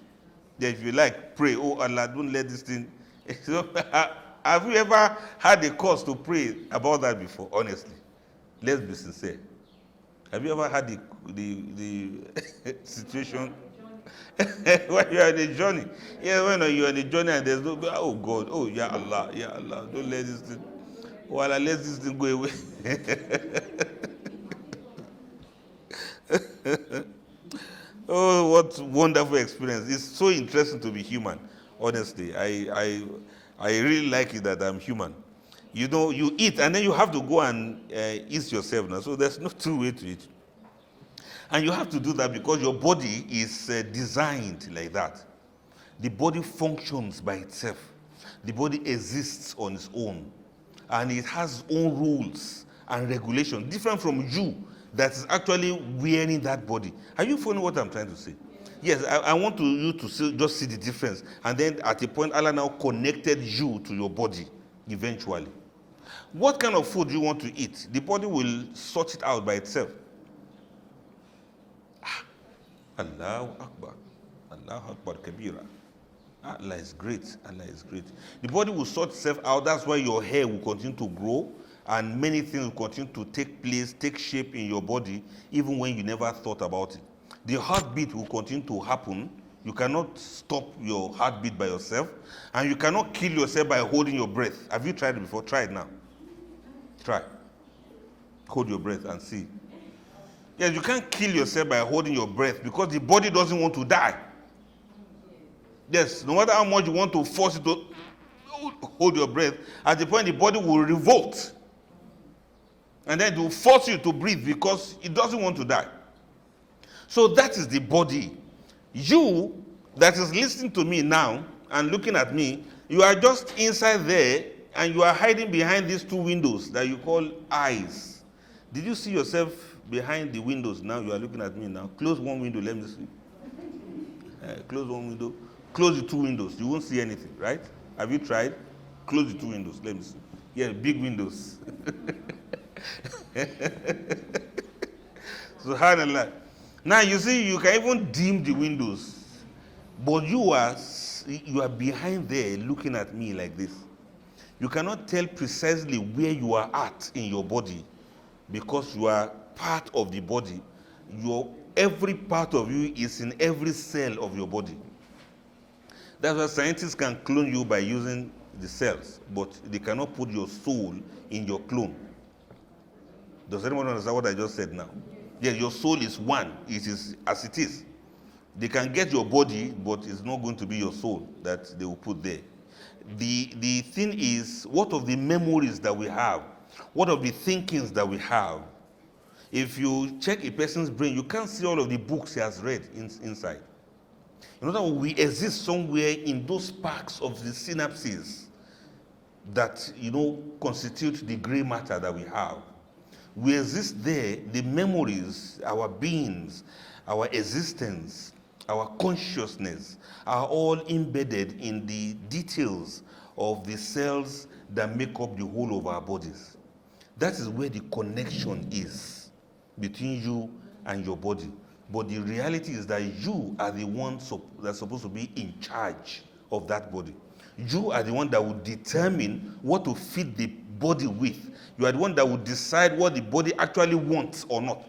Speaker 1: Then if you like, pray, oh Allah, don't let this thing. So, have you ever had a cause to pray about that before? Honestly, let's be sincere. Have you ever had the situation when you are in a journey? Yeah, when you are in a journey and there's no, oh God, oh Ya Allah, don't let this thing, oh Allah, let this thing go away. Oh, what wonderful experience. It's so interesting to be human. Honestly, I really like it that I'm human. You know, you eat and then you have to go and eat yourself now. So there's no two way to eat. And you have to do that because your body is designed like that. The body functions by itself. The body exists on its own. And it has its own rules and regulations, different from you that is actually wearing that body. Are you following what I'm trying to say? Yes, I want you to just see the difference. And then at a point, Allah now connected you to your body eventually. What kind of food you want to eat? The body will sort it out by itself. Allahu Akbar. Allahu Akbar Kabira. Allah is great. Allah is great. The body will sort itself out. That's why your hair will continue to grow. And many things will continue to take place, take shape in your body, even when you never thought about it. The heartbeat will continue to happen. You cannot stop your heartbeat by yourself. And you cannot kill yourself by holding your breath. Have you tried it before? Try it now. Try. Hold your breath and see. Yes, you can't kill yourself by holding your breath because the body doesn't want to die. Yes, no matter how much you want to force it to hold your breath, at the point the body will revolt. And then it will force you to breathe because it doesn't want to die. So that is the body. You that is listening to me now and looking at me, you are just inside there and you are hiding behind these two windows that you call eyes. Did you see yourself behind the windows now? You are looking at me now. Close one window, let me see. Close one window. Close the two windows. You won't see anything, right? Have you tried? Close the two windows. Let me see. Yeah, big windows. Subhanallah. Now you see, you can even dim the windows, but you are behind there looking at me like this. You cannot tell precisely where you are at in your body because you are part of the body. Every part of you is in every cell of your body. That's why scientists can clone you by using the cells, but they cannot put your soul in your clone. Does anyone understand what I just said now? Yeah, your soul is one. It is as it is. They can get your body, but it's not going to be your soul that they will put there. The thing is, what of the memories that we have? What of the thinkings that we have? If you check a person's brain, you can't see all of the books he has read inside. In other words, we exist somewhere in those sparks of the synapses that, constitute the gray matter that we have. We exist there, the memories, our beings, our existence, our consciousness are all embedded in the details of the cells that make up the whole of our bodies. That is where the connection is between you and your body. But the reality is that you are the one that's supposed to be in charge of that body. You are the one that will determine what to feed the body with. You are the one that will decide what the body actually wants or not,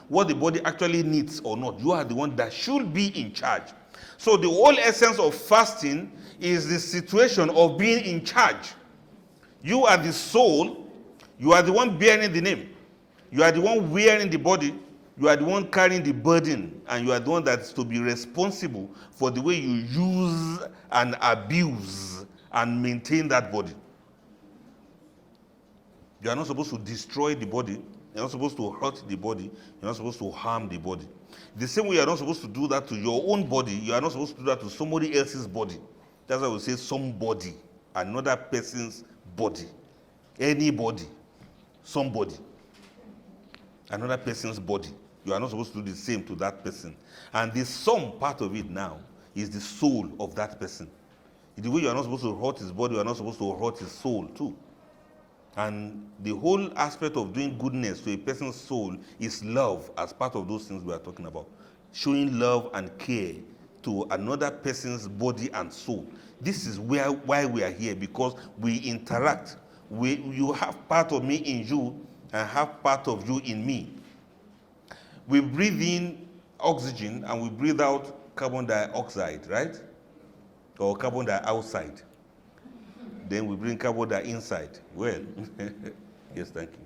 Speaker 1: what the body actually needs or not. You are the one that should be in charge. So the whole essence of fasting is the situation of being in charge. You are the soul. You are the one bearing the name. You are the one wearing the body. You are the one carrying the burden, and you are the one that's to be responsible for the way you use and abuse and maintain that body. You are not supposed to destroy the body. You're not supposed to hurt the body. You're not supposed to harm the body. The same way you're not supposed to do that to your own body, you are not supposed to do that to somebody else's body. That's why we say somebody, another person's body. Anybody, somebody, another person's body. You are not supposed to do the same to that person. And the some part of it now is the soul of that person. The way you are not supposed to hurt his body, you are not supposed to hurt his soul too. And the whole aspect of doing goodness to a person's soul is love as part of those things we are talking about. Showing love and care to another person's body and soul. This is why we are here, because we interact. You have part of me in you and have part of you in me. We breathe in oxygen and we breathe out carbon dioxide, right? Or carbon dioxide. Then we bring carbon dioxide inside. Well, yes, thank you.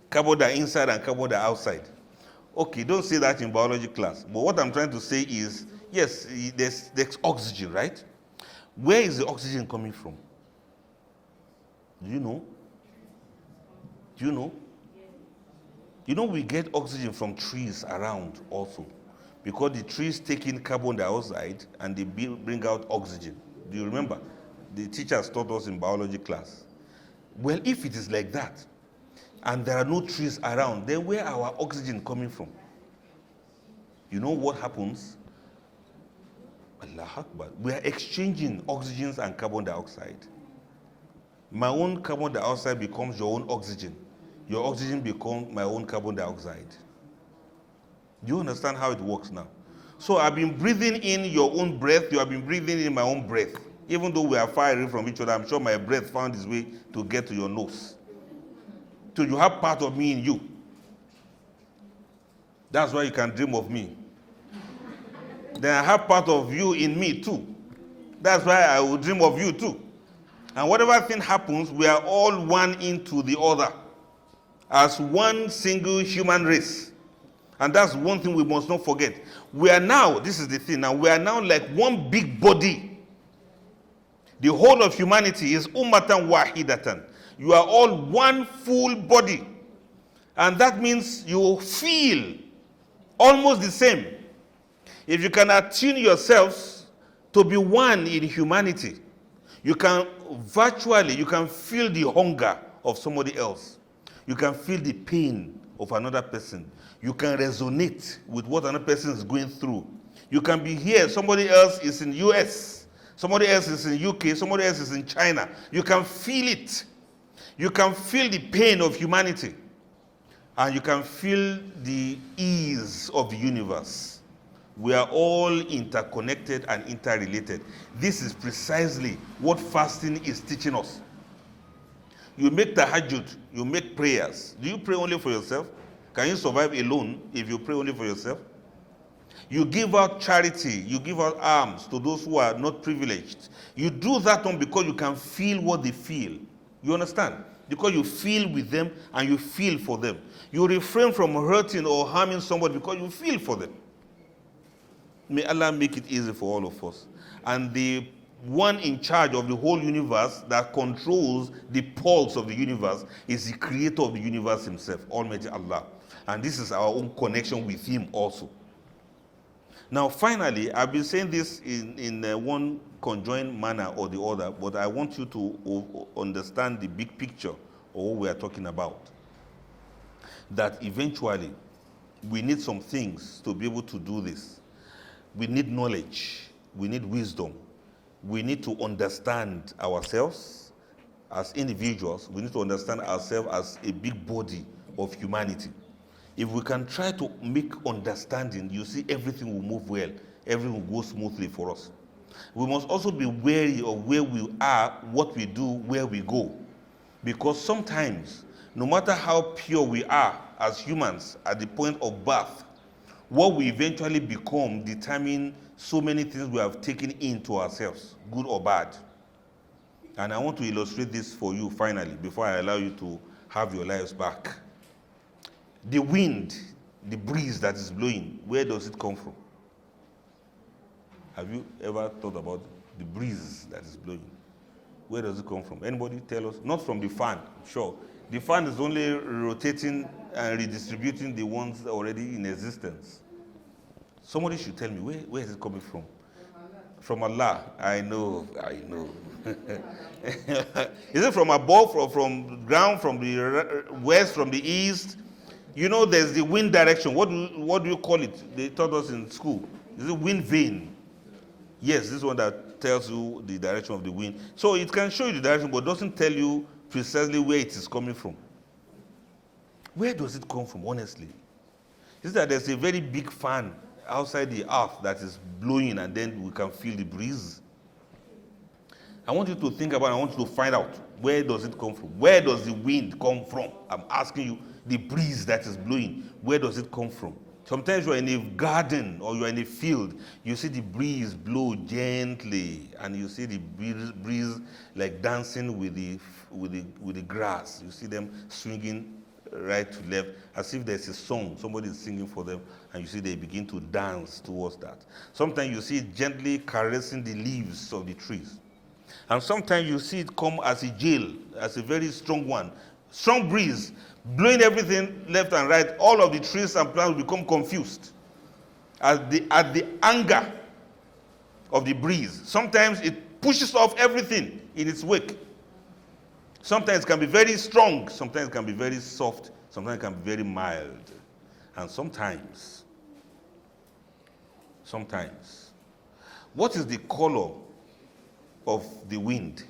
Speaker 1: Carbon dioxide inside and carbon dioxide. Okay, don't say that in biology class. But what I'm trying to say is, yes, there's oxygen, right? Where is the oxygen coming from? Do you know? Do you know? You know, we get oxygen from trees around also, because the trees take in carbon dioxide and they bring out oxygen. Do you remember? The teachers taught us in biology class. Well, if it is like that, and there are no trees around, then where are our oxygen coming from? You know what happens? Allah Akbar. We are exchanging oxygens and carbon dioxide. My own carbon dioxide becomes your own oxygen. Your oxygen becomes my own carbon dioxide. Do you understand how it works now? So I've been breathing in your own breath. You have been breathing in my own breath. Even though we are far away from each other, I'm sure my breath found its way to get to your nose. So you have part of me in you. That's why you can dream of me. Then I have part of you in me too. That's why I will dream of you too. And whatever thing happens, we are all one into the other, as one single human race. And that's one thing we must not forget. We are now, this is the thing, now we are now like one big body. The whole of humanity is ummatan wahidatan. You are all one full body. And that means you feel almost the same. If you can attune yourselves to be one in humanity, you can feel the hunger of somebody else. You can feel the pain of another person. You can resonate with what another person is going through. You can be here, somebody else is in US, somebody else is in UK, somebody else is in China. You can feel it. You can feel the pain of humanity. And you can feel the ease of the universe. We are all interconnected and interrelated. This is precisely what fasting is teaching us. You make tahajjud, you make prayers. Do you pray only for yourself? Can you survive alone if you pray only for yourself? You give out charity, you give out alms to those who are not privileged. You do that one because you can feel what they feel. You understand? Because you feel with them and you feel for them. You refrain from hurting or harming somebody because you feel for them. May Allah make it easy for all of us. And the one in charge of the whole universe that controls the pulse of the universe is the creator of the universe himself, Almighty Allah. And this is our own connection with him also. Now, finally, I've been saying this in one conjoined manner or the other, but I want you to understand the big picture of what we are talking about. That eventually, we need some things to be able to do this. We need knowledge. We need wisdom. We need to understand ourselves as individuals. We need to understand ourselves as a big body of humanity. If we can try to make understanding, you see everything will move well. Everything will go smoothly for us. We must also be wary of where we are, what we do, where we go. Because sometimes, no matter how pure we are as humans at the point of birth, what we eventually become determines so many things we have taken into ourselves, good or bad. And I want to illustrate this for you finally, before I allow you to have your lives back. The wind, the breeze that is blowing, where does it come from? Have you ever thought about the breeze that is blowing? Where does it come from? Anybody tell us? Not from the fan, sure. The fan is only rotating and redistributing the ones already in existence. Somebody should tell me, where is it coming from? From Allah. I know. Is it from above, or from ground, from the west, from the east? You know, there's the wind direction. What do you call it? They taught us in school. Is it wind vane? Yes, this is one that tells you the direction of the wind. So it can show you the direction, but doesn't tell you precisely where it is coming from. Where does it come from, honestly? Is that there's a very big fan outside the earth that is blowing, and then we can feel the breeze? I want you to think about it. I want you to find out, where does it come from? Where does the wind come from? I'm asking you, the breeze that is blowing, where does it come from? Sometimes you're in a garden or you're in a field, you see the breeze blow gently, and you see the breeze like dancing with the grass. You see them swinging right to left, as if there's a song, somebody is singing for them, and you see they begin to dance towards that. Sometimes you see it gently caressing the leaves of the trees. And sometimes you see it come as a gale, as a very strong one. Strong breeze, blowing everything left and right. All of the trees and plants will become confused at the anger of the breeze. Sometimes it pushes off everything in its wake. Sometimes it can be very strong, sometimes it can be very soft, sometimes it can be very mild. And sometimes, what is the color of the wind?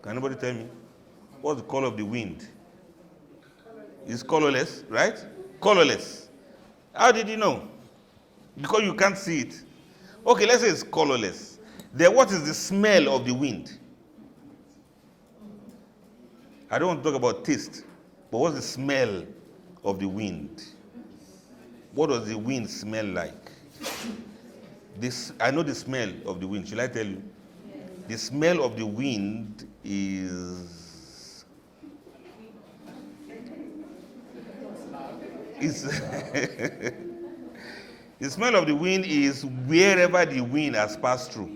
Speaker 1: Can anybody tell me? What's the color of the wind? It's colorless, right? Colorless. How did you know? Because you can't see it. Okay, let's say it's colorless. Then what is the smell of the wind? I don't want to talk about taste, but what's the smell of the wind? What does the wind smell like? I know the smell of the wind. Shall I tell you? The smell of the wind is the smell of the wind is wherever the wind has passed through.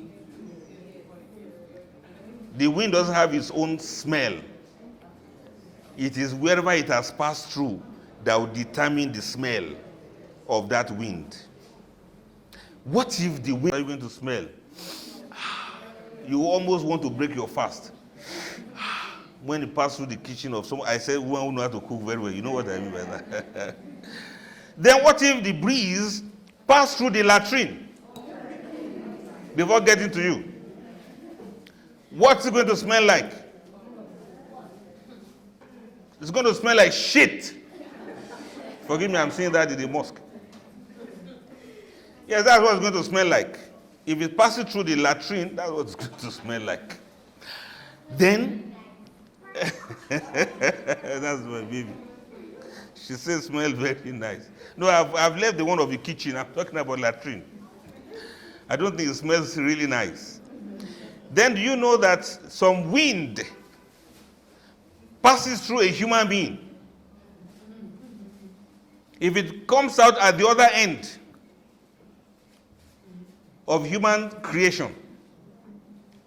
Speaker 1: The wind doesn't have its own smell. It is wherever it has passed through. that will determine the smell of that wind. What if the wind are you going to smell? You almost want to break your fast. When you pass through the kitchen of someone, I said, one who knows how to cook very well. You know what I mean by that. Then what if the breeze passed through the latrine before getting to you? What's it going to smell like? It's going to smell like shit. Forgive me, I'm saying that in the mosque. Yes, that's what it's going to smell like. If it passes through the latrine, that's what it's going to smell like. Then, that's my baby. She says, smell very nice. No, I've left the one of the kitchen. I'm talking about latrine. I don't think it smells really nice. Then do you know that some wind passes through a human being? If it comes out at the other end of human creation,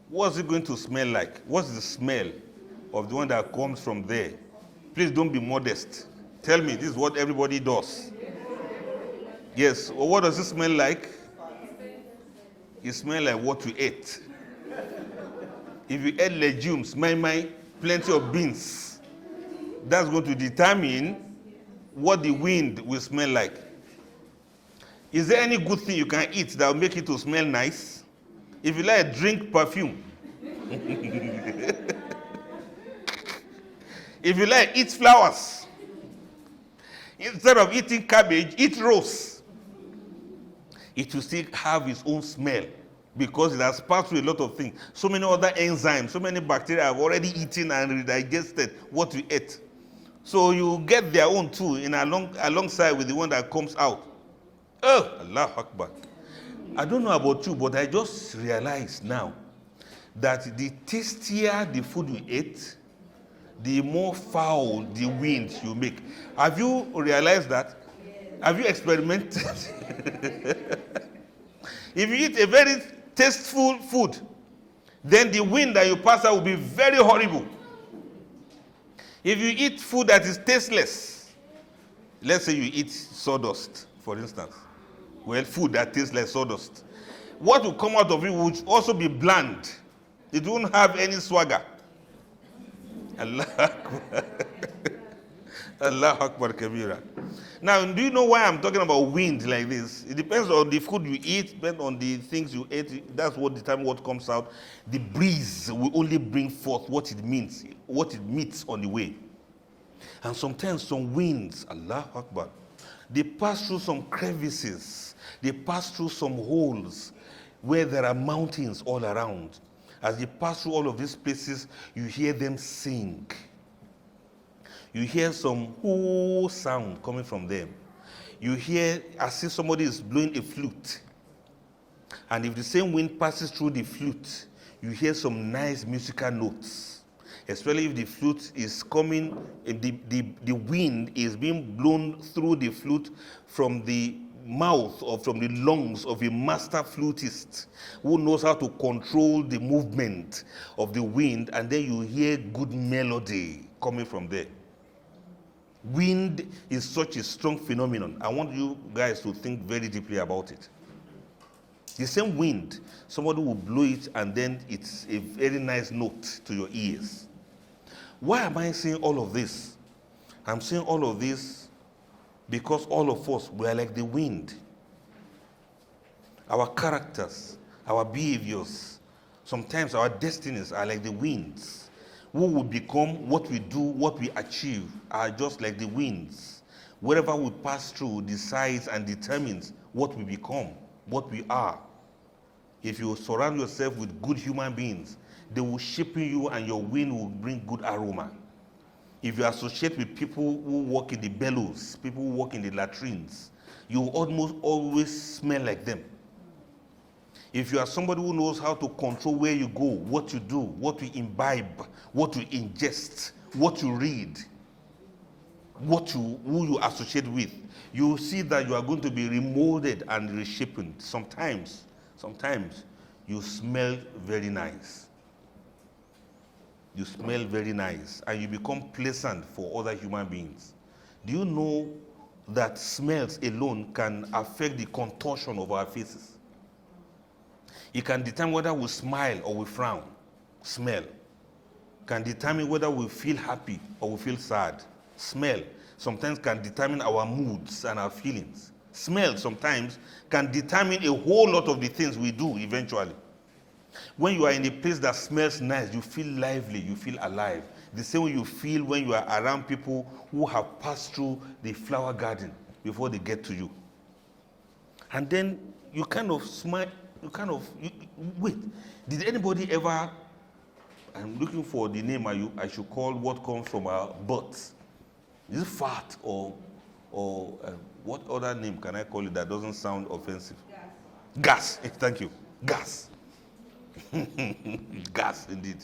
Speaker 1: what's it going to smell like? What's the smell of the one that comes from there? Please don't be modest. Tell me, this is what everybody does. Yes, well, what does it smell like? It smells like what we ate. If you ate legumes, plenty of beans, that's going to determine what the wind will smell like. Is there any good thing you can eat that will make it to smell nice? If you like, drink perfume. If you like, eat flowers. Instead of eating cabbage, eat rose. It will still have its own smell because it has passed through a lot of things. So many other enzymes, so many bacteria have already eaten and digested what we ate. So you get their own too alongside with the one that comes out. Oh, Allahu Akbar. I don't know about you, but I just realized now that the tastier the food you ate, the more foul the wind you make. Have you realized that? Have you experimented? If you eat a very tasteful food, then the wind that you pass out will be very horrible. If you eat food that is tasteless, let's say you eat sawdust, for instance. Well, food that tastes like sawdust. What will come out of it will also be bland. It won't have any swagger. Allah Akbar. Allah Akbar Kabira. Now, do you know why I'm talking about wind like this? It depends on the food you eat, depends on the things you ate. That's what determines what comes out. The breeze will only bring forth what it means, what it meets on the way. And sometimes some winds, Allah Akbar, they pass through some crevices. They pass through some holes where there are mountains all around. As they pass through all of these places, you hear them sing. You hear some whoo sound coming from them. You hear as if somebody is blowing a flute. And if the same wind passes through the flute, you hear some nice musical notes. Especially if the flute is coming, the wind is being blown through the flute from the mouth or from the lungs of a master flutist who knows how to control the movement of the wind, and then you hear good melody coming from there. Wind is such a strong phenomenon. I want you guys to think very deeply about it. The same wind, somebody will blow it and then it's a very nice note to your ears. Why am I saying all of this? I'm saying all of this because all of us, we are like the wind. Our characters, our behaviors, sometimes our destinies are like the winds. Who will become, what we do, what we achieve are just like the winds. Wherever we pass through decides and determines what we become, what we are. If you surround yourself with good human beings, they will shape you and your wind will bring good aroma. If you associate with people who work in the bellows, people who work in the latrines, you will almost always smell like them. If you are somebody who knows how to control where you go, what you do, what you imbibe, what you ingest, what you read, who you associate with, you will see that you are going to be remolded and reshaped. Sometimes you smell very nice. You smell very nice and you become pleasant for other human beings. Do you know that smells alone can affect the contortion of our faces? It can determine whether we smile or we frown. Smell can determine whether we feel happy or we feel sad. Smell sometimes can determine our moods and our feelings. Smell sometimes can determine a whole lot of the things we do eventually. When you are in a place that smells nice, you feel lively, you feel alive. The same way you feel when you are around people who have passed through the flower garden before they get to you. And then you kind of smile, wait, did anybody ever, I'm looking for the name I should call what comes from our butts. Is it fat or what other name can I call it that doesn't sound offensive? Gas. Thank you. Gas. Gas, indeed.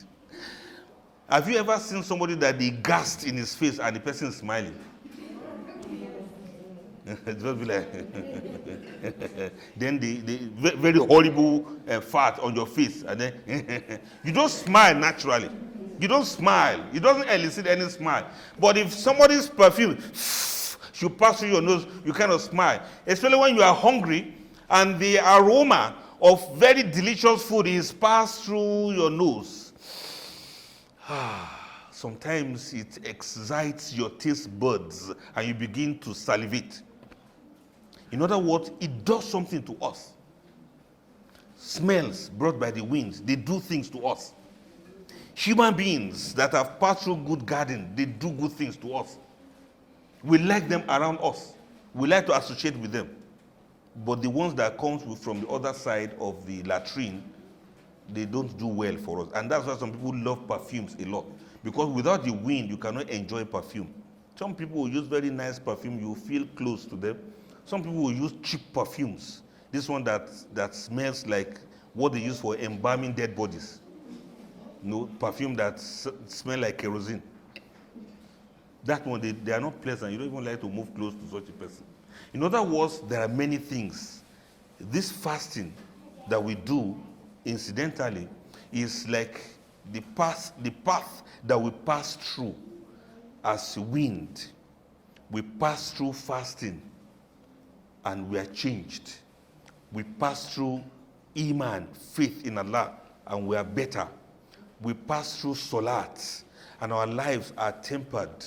Speaker 1: Have you ever seen somebody that they gassed in his face and the person is smiling? It just be like then the very horrible fat on your face, and then you don't smile naturally. You don't smile. It doesn't elicit any smile. But if somebody's perfume should pass through your nose, you kind of smile. Especially when you are hungry and the aroma of very delicious food is passed through your nose. Sometimes it excites your taste buds and you begin to salivate. In other words, it does something to us. Smells brought by the wind, they do things to us. Human beings that have passed through good garden, they do good things to us. We like them around us. We like to associate with them. But the ones that come from the other side of the latrine, they don't do well for us. And that's why some people love perfumes a lot. Because without the wind, you cannot enjoy perfume. Some people will use very nice perfume, you feel close to them. Some people will use cheap perfumes. This one that smells like what they use for embalming dead bodies. Perfume that smells like kerosene. That one, they are not pleasant. You don't even like to move close to such a person. In other words, there are many things. This fasting that we do, incidentally, is like the path that we pass through as wind. We pass through fasting and we are changed. We pass through Iman, faith in Allah, and we are better. We pass through Salat and our lives are tempered.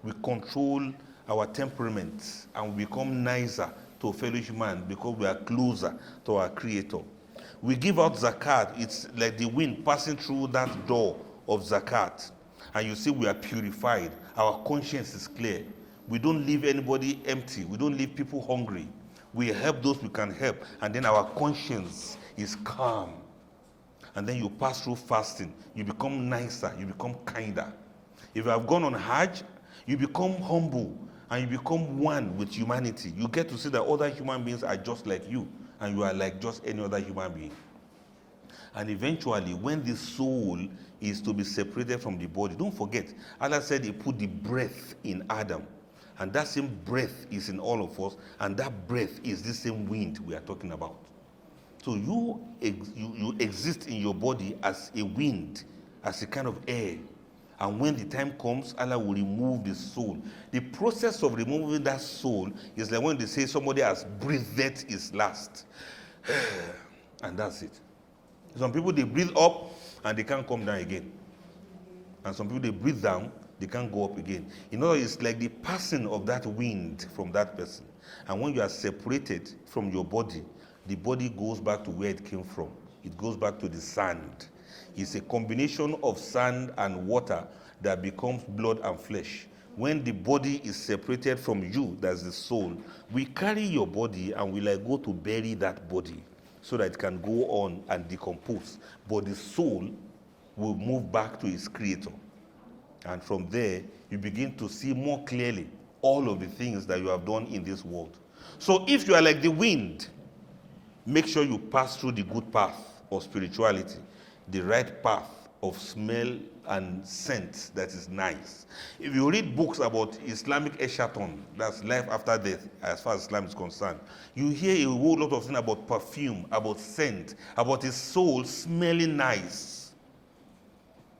Speaker 1: We control our temperament and we become nicer to a fellow human because we are closer to our Creator. We give out zakat. It's like the wind passing through that door of zakat. And you see we are purified. Our conscience is clear. We don't leave anybody empty. We don't leave people hungry. We help those we can help. And then our conscience is calm. And then you pass through fasting. You become nicer. You become kinder. If you have gone on Hajj, you become humble. And you become one with humanity. You get to see that other human beings are just like you. And you are like just any other human being. And eventually, when the soul is to be separated from the body, don't forget, Allah said He put the breath in Adam. And that same breath is in all of us. And that breath is the same wind we are talking about. So you exist in your body as a wind, as a kind of air. And when the time comes, Allah will remove the soul. The process of removing that soul is like when they say somebody has breathed his last. And that's it. Some people, they breathe up and they can't come down again. And some people, they breathe down, they can't go up again. In other words, it's like the passing of that wind from that person. And when you are separated from your body, the body goes back to where it came from. It goes back to the sand. It's a combination of sand and water that becomes blood and flesh. When the body is separated from you, that's the soul, we carry your body and we go to bury that body so that it can go on and decompose. But the soul will move back to its creator. And from there, you begin to see more clearly all of the things that you have done in this world. So if you are like the wind, make sure you pass through the good path of spirituality, the right path of smell and scent that is nice. If you read books about Islamic eschaton, that's life after death, as far as Islam is concerned, you hear a whole lot of things about perfume, about scent, about his soul smelling nice.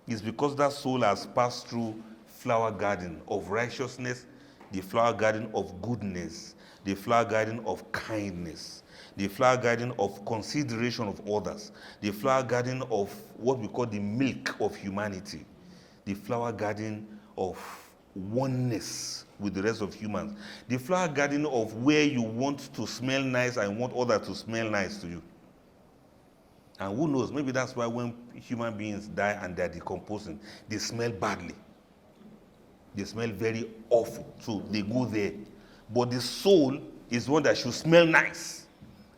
Speaker 1: It's because that soul has passed through flower garden of righteousness, the flower garden of goodness, the flower garden of kindness, the flower garden of consideration of others, the flower garden of what we call the milk of humanity, the flower garden of oneness with the rest of humans, the flower garden of where you want to smell nice and want others to smell nice to you. And who knows, maybe that's why when human beings die and they're decomposing, they smell badly. They smell very awful, so they go there. But the soul is one that should smell nice.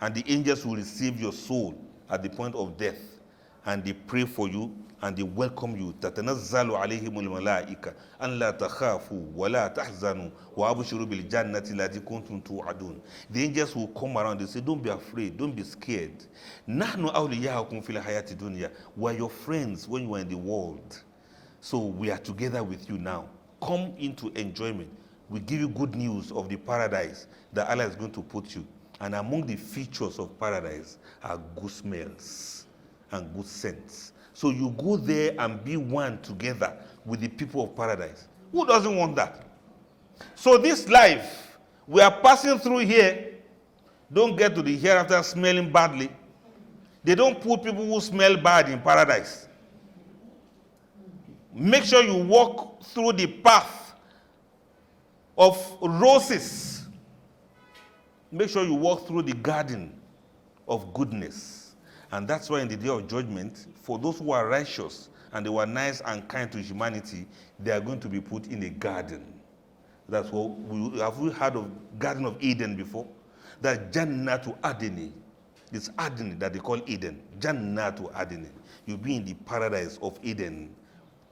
Speaker 1: And the angels will receive your soul at the point of death. And they pray for you and they welcome you. تَتَنَزَّلُ عَلَيْهِمُ الْمَلَائِكَةُ أَنْ لَا تَخَافُوا وَلَا تَحْزَنُوا وَأَبْشِرُوا بِالْجَنَّةِ الَّتِي كُنْتُمْ تُوعَدُونَ. The angels will come around and say, don't be afraid, don't be scared. نَحْنُ أَوْلِيَاءُكُمْ فِي الْحَيَاةِ الدُّنْيَا. We are your friends when you are in the world. So we are together with you now. Come into enjoyment. We give you good news of the paradise that Allah is going to put you. And among the features of paradise are good smells and good scents. So you go there and be one together with the people of paradise. Who doesn't want that? So this life we are passing through here, don't get to the hereafter smelling badly. They don't put people who smell bad in paradise. Make sure you walk through the path of roses. Make sure you walk through the garden of goodness. And that's why in the day of judgment, for those who are righteous and they were nice and kind to humanity, they are going to be put in a garden. That's what have we heard of Garden of Eden before? That's Jannatu Adeyemi. It's Adeni that they call Eden. Jannatu Adeyemi. You'll be in the paradise of Eden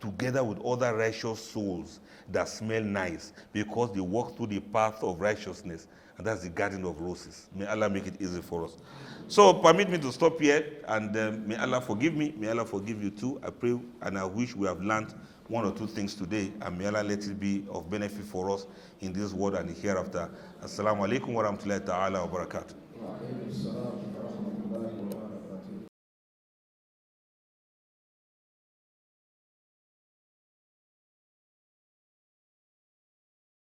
Speaker 1: together with other righteous souls that smell nice because they walk through the path of righteousness. And that's the garden of roses. May Allah make it easy for us. So permit me to stop here, and may Allah forgive me. May Allah forgive you too. I pray and I wish we have learned one or two things today, and may Allah let it be of benefit for us in this world and hereafter. Assalamu alaikum wa rahmatullahi ta'ala wa barakatuh.